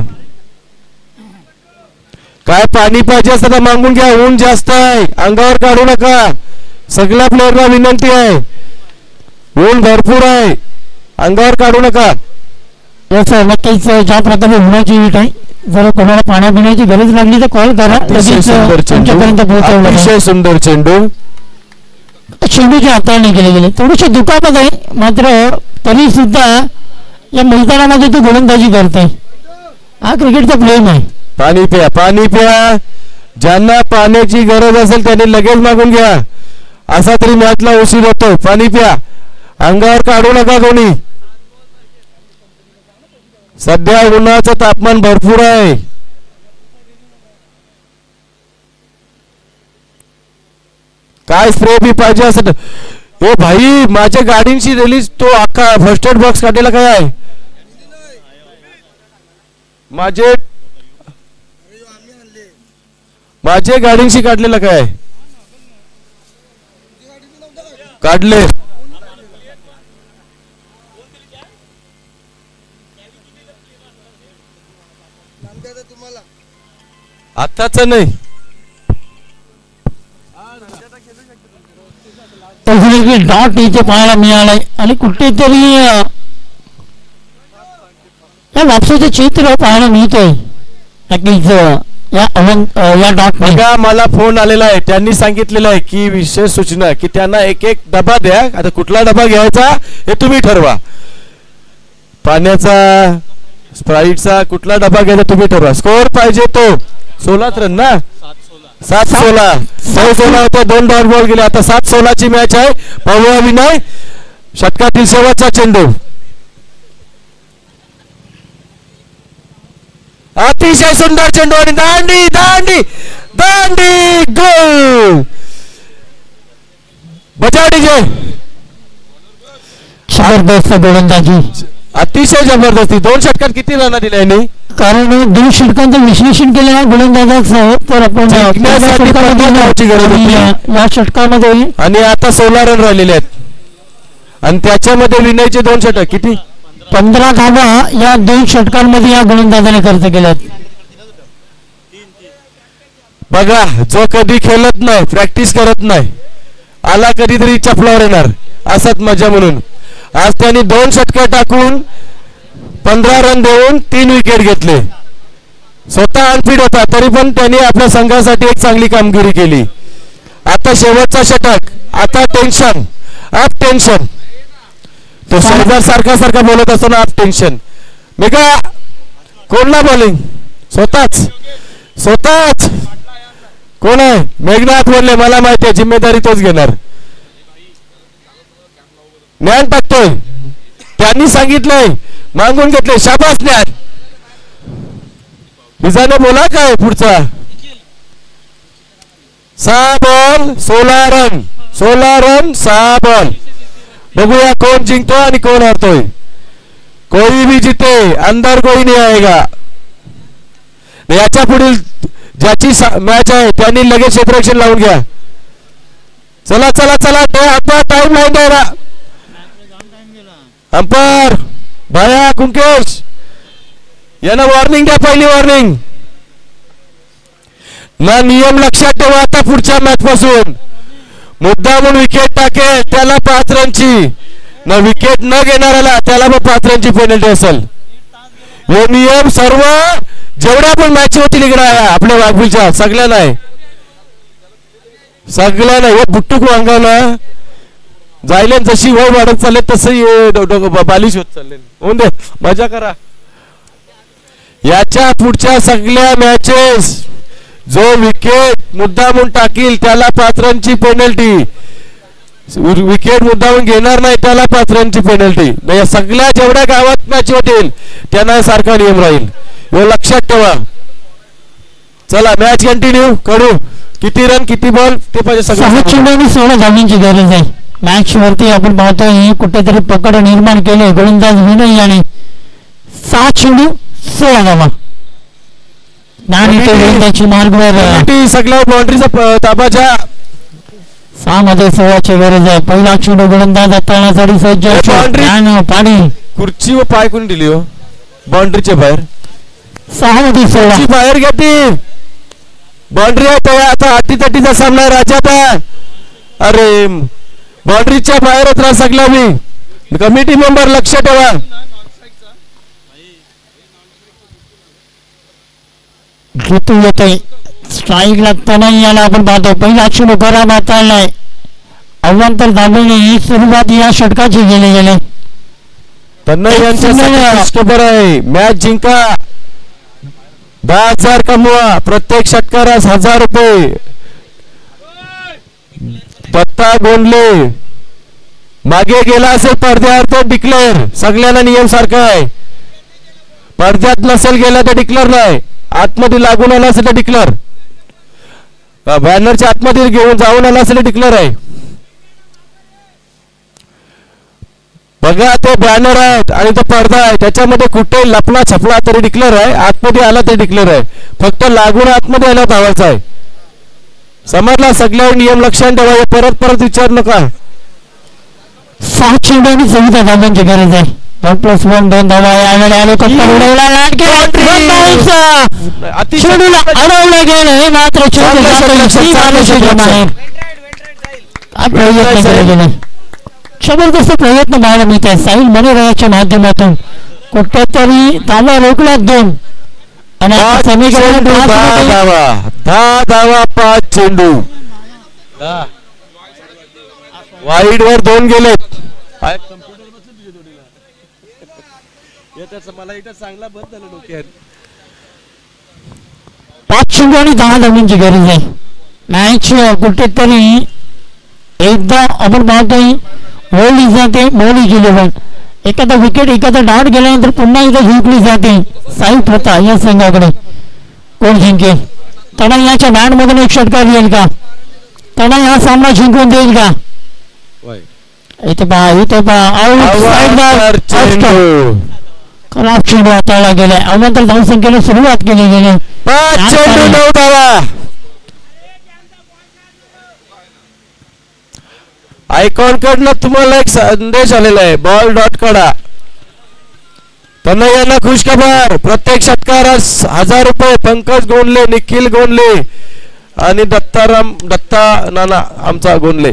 काय पाणी पाहिजे असं तर मागून घ्या, ऊन जास्त आहे, अंगावर काढू नका. सगळ्या प्लेअरला विनंती आहे, ऊन भरपूर आहे, अंगावर काढू नका. नक्कीच ज्या प्रकारे होण्याची वीट आहे, जर कोणाला पाण्यापिण्याची गरज लागली तर कॉल करा, तुमच्यापर्यंत पोहोचवलं. अतिशय सुंदर चेंडू. चेंडूची हाताळणी केली गेली, थोडीशी दुखापत आहे, मात्र तरी सुद्धा या मैदानामध्ये तो गोलंदाजी करते. हा क्रिकेटचा प्रेम आहे. पाणी प्या, पाणी प्या. ज्यांना पाण्याची गरज असेल त्यांनी लगेच मागून घ्या, असा तरी मॅचला उशीर होतो. पाणी प्या, अंगावर काढू नका कोणी. सध्या उन्हाचं तापमान भरपूर आहे. काय स्प्रे बी पाहिजे असं. ओ भाई माझ्या गाडींची रिलीज तो अख्खा फर्स्ट एड बॉक्स काढलेला काय आहे माझे गाडींशी काढलेला काय आहे काढले आताच नाही डॉट इथे पाहायला मिळालाय आणि कुठेतरी या वापसाचं चित्र पाहायला मिळतंय नक्कीच या डॉट. बघा मला फोन आलेला आहे त्यांनी सांगितलेलं आहे की विशेष सूचना की त्यांना एक एक डबा द्या. आता कुठला डबा घ्यायचा हे तुम्ही ठरवा. पाण्याचा स्प्राईटचा कुठला डबा घ्यायचा तुम्ही ठरवा. स्कोअर पाहिजे तो 16 रन ना 7-16 6-16 होते 2 डॉट बॉल गेले. आता 7-16 ची मॅच आहे. पाहूया विनय षटकातील शेवटचा चेंडू. अतिशय सुंदर चेंडू आणि दांडी दांडी दांडी गोल. बचाव डीजे. जबरदस्त गोलंदाजी अतिशय जबरदस्ती. 2 षटकात किती रन दिले यांनी कारण 2 षटकांचं विश्लेषण केलं गोलंदाजाचं तर आपण या षटकामध्ये आणि आता 16 रन राहिलेले आहेत आणि त्याच्यामध्ये विनयचे 2 षटक किती 15 धावा या 2 षटकांमध्ये या गोलंदाजाने खर्च केल्यात. बघा जो कधी खेळत नाही प्रॅक्टिस करत नाही आला कधीतरी चपलावर येणार असत मजा म्हणून आज त्यांनी 2 षटके टाकून 15 रन देऊन 3 विकेट घेतले. स्वतः अनफिट होता तरी पण त्यांनी आपल्या संघासाठी एक चांगली कामगिरी केली. आता शेवटचा षटक. आता टेन्शन अप टेन्शन. तो सरदार सारखा बोलत असतो ना अप टेन्शन. मेघा कोणला बॉलिंग स्वतःच कोण आहे मेघनाथ बोलले मला माहिती आहे जिम्मेदारी तोच घेणार. ज्ञान टाकतोय त्यांनी सांगितलंय मागून घेतले शाबास ज्ञान. विजाने बोला काय पुढचा 6 बॉल 16 रन 6 बॉल. बघूया कोण जिंकतो आणि कोण हारतोय. कोई भी जीते अंदर कोई नहीं आएगा. याच्या पुढील ज्याची मॅच आहे त्यांनी लगेच क्षेत्ररक्षण लावून घ्या. चला टाइम लावून द्या. अंपायर भाया कुंकेश यांना वॉर्निंग द्या. पहिली वॉर्निंग ना नियम लक्षात ठेवा. आता पुढच्या मॅच पासून मुद्दा म्हणून विकेट टाकेल त्याला 5 रनची ना विकेट न घेणाऱ्याला त्याला मग 5 रनची पेनल्टी असेल. हे नियम सर्व जेवढ्या पण मॅच होतील इकडे आपल्या वाघबिलच्या सगळ्या नाही हे बुट्टूक वांगावला जायले जशी वय वाढत चालले तसं बालिश होत चालले. होऊन दे मजा करा. याच्या पुढच्या सगळ्या मॅचेस जो विकेट मुद्दामून टाकील त्याला 5 रनची पेनल्टी. विकेट मुद्दामून घेणार नाही त्याला 5 रनची पेनल्टी. या सगळ्या जेवढ्या गावात मॅच होतील त्यांना सारखा नियम राहील. हे लक्षात ठेवा. चला मॅच कंटिन्यू करू. किती रन किती बॉल ते पाहिजे सगळं. 6 चेंडू आणि 16 धावांची गरज आहे. मॅच वरती आपण पाहतोय कुठेतरी पकड निर्माण केले गोलंदाज विनय याने. 6 चेंडू 16 धावा. गोलंदाजी मार्गवर सगळ्या बाउंड्रीचा ताबाच्या 6 मध्ये 16ची गरज आहे. पहिला चेंडू गोलंदाज हाताळण्यासाठी सज्ज. पाणी खुर्ची व पाय कोणी दिली हो बाउंड्रीच्या बाहेर. 6 मध्ये 16 बाहेर घेतली बाउंड्री आहे. आता अटीतटीचा सामना राजाचा. अरे बाउंड्रीच्या बाहेरच राहा सगळा. मी कमिटी मेंबर लक्ष ठेवा. घेतो येतोय स्ट्राईक लागताना याला आपण पाहतो. पहिला चेंडू खराब हाताळलाय. अव्वंतर दाबेने सुरुवात या षटकाची गेले त्यांना यांच्या आहे. मॅच जिंका 10,000 कमवा. प्रत्येक षटकारास 1000 रुपये. पत्ता गोंडले मागे गेला असेल पडद्यावर तो डिक्लेअर. सगळ्यांना नियम सारखा आहे. पडद्यात नसेल गेला तर डिक्लेअर नाही. आतमध्ये लागून आला असेल तर डिक्लेअर. बॅनरच्या आतमध्ये घेऊन जाऊन आला असेल डिक्लेअर आहे. बघा ते बॅनर आहेत आणि तो पडदा आहे त्याच्यामध्ये कुठे लपला छपला तरी डिक्लेअर आहे, आतमध्ये आला तरी डिक्लेअर आहे. फक्त लागून आतमध्ये आला धावायचा आहे. समजला सगळ्या नियम लक्षात ठेवा, परत परत विचार नका. 7 चेंडू आणि 14 धावांची गरज आहे. 1+1 2 धावा यावेळी आलो कप्पा उडवला चेंडूला अडवलं गेलं मात्र चेंडू प्रयत्न केले गेले. जबरदस्त प्रयत्न पाहायला मिळत आहे साहिल मनोरयाच्या माध्यमातून. कुठेतरी धावा रोखल्या 2 आणि समीकरण 10 धावा 5 चेंडू. वाईड वर 2 गेलेत. मला इथं चांगला बंद झालं डोक्यात. 5 चेंडू आणि 10 धावांची गरज आहे. मॅच कुठेतरी एकदा आपण पाहतोय मोडली जाते, मोडली गेली पण एखादा विकेट एखादा डाट गेल्यानंतर पुन्हा एकदा जिंकली जाते. साई प्रथा या संघाकडे कोण जिंकेल? तडा याच्या बॅट मधून एक षटकार येईल का? तडा हा सामना जिंकून देईल का? इथे पहा खराब चेंडू हाताळला गेलाय. अवंतर धावसंख्येने सुरुवात केली गेली. 5 चेंडू 9 धावा. आयकॉन कडनं तुम्हाला एक संदेश आलेला आहे. बॉल डॉट कडा तनयांना खुशखबर. प्रत्येक षटकारास 1000 रुपये. पंकज गोंडले, निखिल गोंडले आणि दत्ता नाना आमचा गोंडले.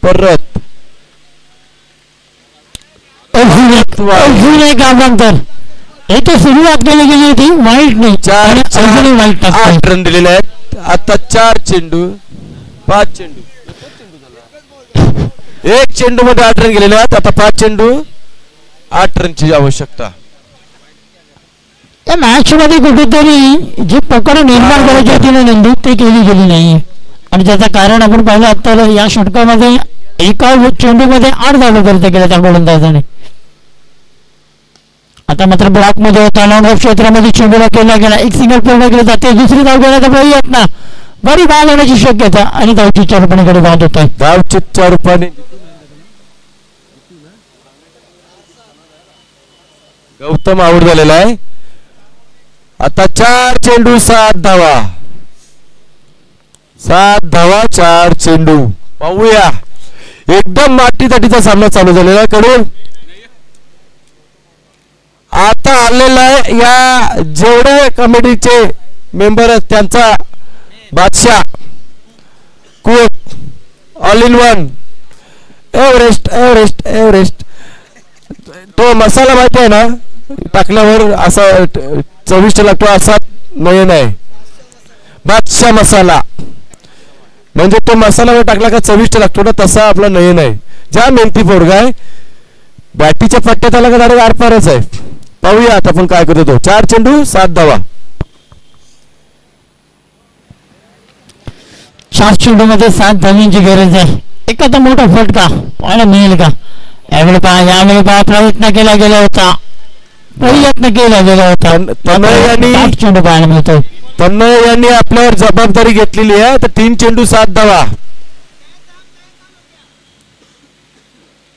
परत अजून एक अवंतर इथे सुरुवात केली गेली होती वाईट नाही. 8 रन दिलेले आहेत. आता 4 चेंडू 5 चेंडू 1 चेंडू मध्ये 8 रन गेलेले आहेत. आता 5 चेंडू 8 रनची आवश्यकता. या मॅच मध्ये कुठेतरी जी पकड निर्माण करायची होती ना नंदू ते केली गेली नाही आणि त्याचं कारण आपण पाहिलं आता या षटकामध्ये एका चेंडू मध्ये 8 धावा खर्च केल्या त्या गोलंदाजाने. आता मात्र ब्लॉक मध्ये होता लॉंग ऑफ क्षेत्रामध्ये चेंडूला केला गेला. एक सिंगल पूर्ण केले जाते. दुसरी धाव घेण्याचा प्रयत्न बरी बाद होण्याची शक्यता आणि धावची 4 रुपयाकडे बाद होत आहे. धावची 4 रुपयाने गौतम आऊट झालेला आहे. आता 4 चेंडू 7 धावा. 7 धावा 4 चेंडू. पाहूया एकदम मातीचा सामना चालू झालेला आहे. कडून आता आलेला आहे या जेवढे कमिटीचे मेंबर आहेत त्यांचा बादशाह cook all in one Everest Everest Everest. तो मसाला माहिती आहे ना टाकल्यावर असा चविष्ट लागतो असा नयन आहे. बादशाह मसाला म्हणजे तो मसाला टाकला का चविष्ट लागतो ना तसा आपला नयन आहे. ज्या मेहनती पोरगा आहे बॅटीच्या पट्ट्यात आला का डायरेक्ट आरपारच आहे. पाहूया आता आपण काय करतो तो. 4 चेंडू 7 धावा. 4 चेंडू मध्ये 7 धावांची गरज आहे. एखादा मोठा फटका पाहायला मिळेल का? यावेळी पहा प्रयत्न केला गेला होता. चेंडू पाहायला मिळतो. तन्मय यांनी आपल्यावर जबाबदारी घेतलेली आहे. तर 3 चेंडू 7 धावा.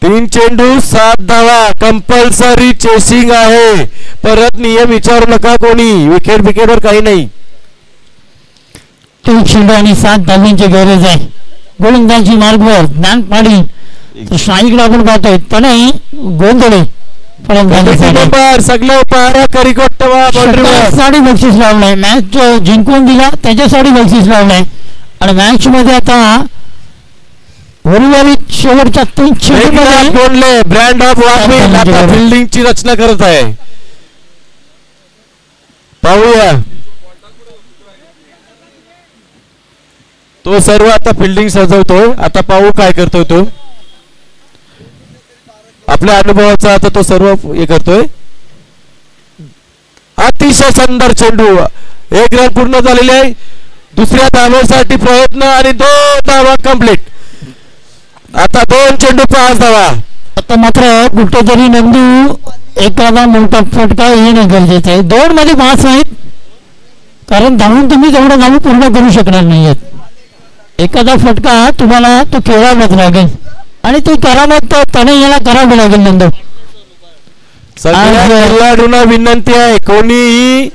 3 चेंडू 7 धावा. कंपल्सरी चेसिंग आहे. परत नियम विचारू नका कोणी. विकेट विकेटवर काही नाही. 3 चेंडू आणि 7 धावांची गरज आहे. गोलंदाजी मार्गवर ज्ञान पाडी शाहीकडे आपण पाहतोय तनय गोंधळे सगळं पाहण्या साठी बक्षीस लावलंय. मॅच जिंकून दिला त्याच्यासाठी बक्षीस लावलंय आणि मॅच मध्ये आता उर्वरित शेवटच्या 3 चेंडूमध्ये ब्रँड ऑफ फिल्डिंगची रचना करत आहे. पाहूया तो सर्व आता फिल्डिंग सजवतोय. आता पाहू काय करतोय तो. आपल्या अनुभवाचा आता तो सर्व हे करतोय. अतिशय सुंदर चेंडू. 1 रन पूर्ण झालेले आहे. दुसऱ्या धावेसाठी प्रयत्न आणि 2 धावा कंप्लीट. आता 2 चेंडू 5 धावा. आता मात्र कुठेतरी नंदू एखादा मोठा फटका येणं गरजेचं आहे. 2 मध्ये 5 आहेत कारण धावून तुम्ही तेवढं धावू पूर्ण करू शकणार नाहीयेत. एखादा फटका तुम्हाला तो खेळावाच लागेल आणि ती करामत त्याने याला करावी लागेल नंदू. सगळ्या खेळाडूंना विनंती आहे, कोणीही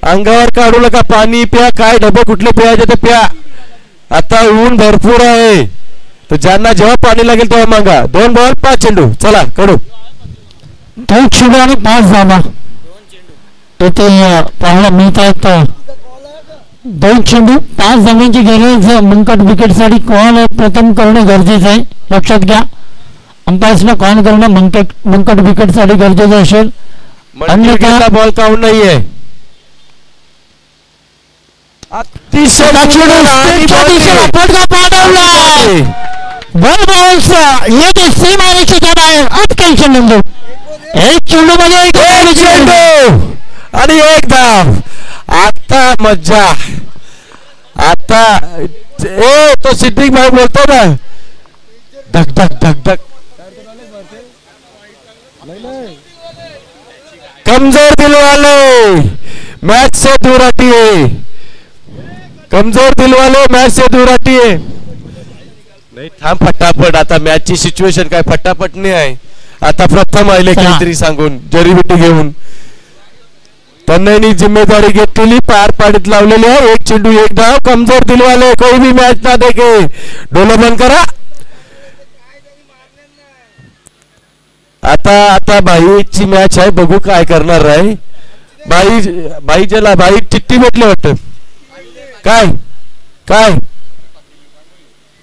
अंगावर काढू नका. पाणी प्या, काय डबे कुठले प्यायचे ते प्या. आता ऊन भरपूर आहे, तर ज्यांना जेव्हा पाणी लागेल तेव्हा मागा. 2 बॉल 5 चेंडू. चला कडू. 2 चेंडू आणि 5 धावा इथे पाहायला मिळत आहेत. 2 चेंडू 5 धावांची गरज मंकट विकेटसाठी कॉल प्रथम करणं गरजेचं आहे. लक्षात घ्या, अंपायर्सला कॉल करणं मंकट विकेटसाठी गरजेचं असेल. अन्यथा बॉल काउंट नाहीये. अतिशय एक चेंडू मध्ये एक चेंडू आणि 1 धाव. आता मज्जा. आता तो सिद्दीक भाई बोलतो ना, धक धक धक धक. कमजोर दिल वाले मैच से दूर हटिए. कमजोर दिल वाले मैच से दूर हटिए. नाही थांब फटाफट. आता मॅचची सिच्युएशन काय फटाफट नाही आहे. आता प्रथम आले काहीतरी सांगून जरीबुटी घेऊन त्यांनी जिम्मेदारी घेतलेली पार पाडीत लावलेली आहे. 1 चेंडू 1 धाव. कमजोर दिल वाले कोई भी मैच ना देखे. डोलं बंद करा. आता बाईची मॅच आहे, बघू काय करणार आहे. बाई ज्याला बाई चिठ्ठी भेटली वाटत. काय काय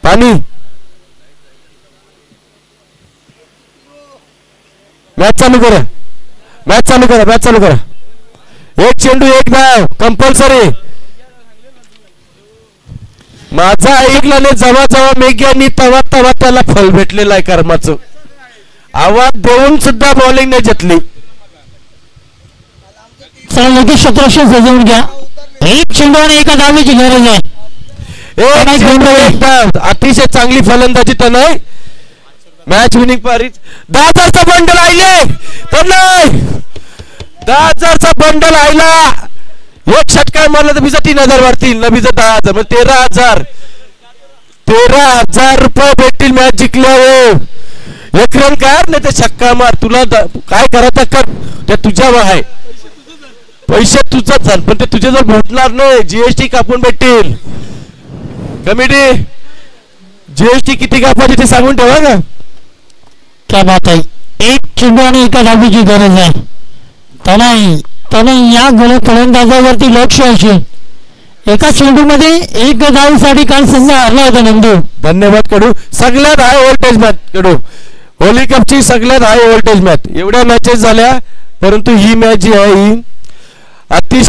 पाणी. मॅच चालू करा. मॅच चालू करा. मॅच चालू करा. 1 चेंडू 1 धाव कंपल्सरी. माझा ऐकला नाही. जेव्हा मेघ्यानी तेव्हा त्याला फल भेटलेलं आहे कर्माचं. आवाज देऊन सुद्धा बॉलिंग नाही घेतली. चला लगेच 1700 सजवून घ्या. 1 चेंडू आणि 1 धावेची गरज आहे. 1 चेंडू 1 धाव. अतिशय चांगली फलंदाजी त्यानं. मॅच विनिंग पारी. 10,000चा बंडल आले तर नाही. 10,000चा बंडल आयला. 1 षटकार मारला तर बिजा 3,000 वाढतील ना. बिजा 10,000 म्हणजे 13,000. 13,000 रुपये भेटतील मॅच जिंकल्यावर. 1 रन कर नाही ते छक्का मार. तुला काय करायचं कर, ते तुझ्यावर आहे. पैसे तुझंच झाल, पण ते तुझे जर भेटणार नाही. जीएसटी कापून भेटतील. कमिटी जीएसटी किती कापायची ते सांगून ठेवा का. क्या बात आहे. 1 चेंडू आणि 1 धावेची गरज आहे. त्याने या फलंदाजावरती लक्ष असेल. एका चेंडू मध्ये 1 धावसाठी काल संघ हरला होता नंदू. धन्यवाद कडू. सगळ्यात हाय व्होल्टेज मॅच कडू. होली कपची सगळ्यात हाय व्होल्टेज मॅच. एवढ्या मॅचेस झाल्या, परंतु ही मॅच जी आहे ही अतिशय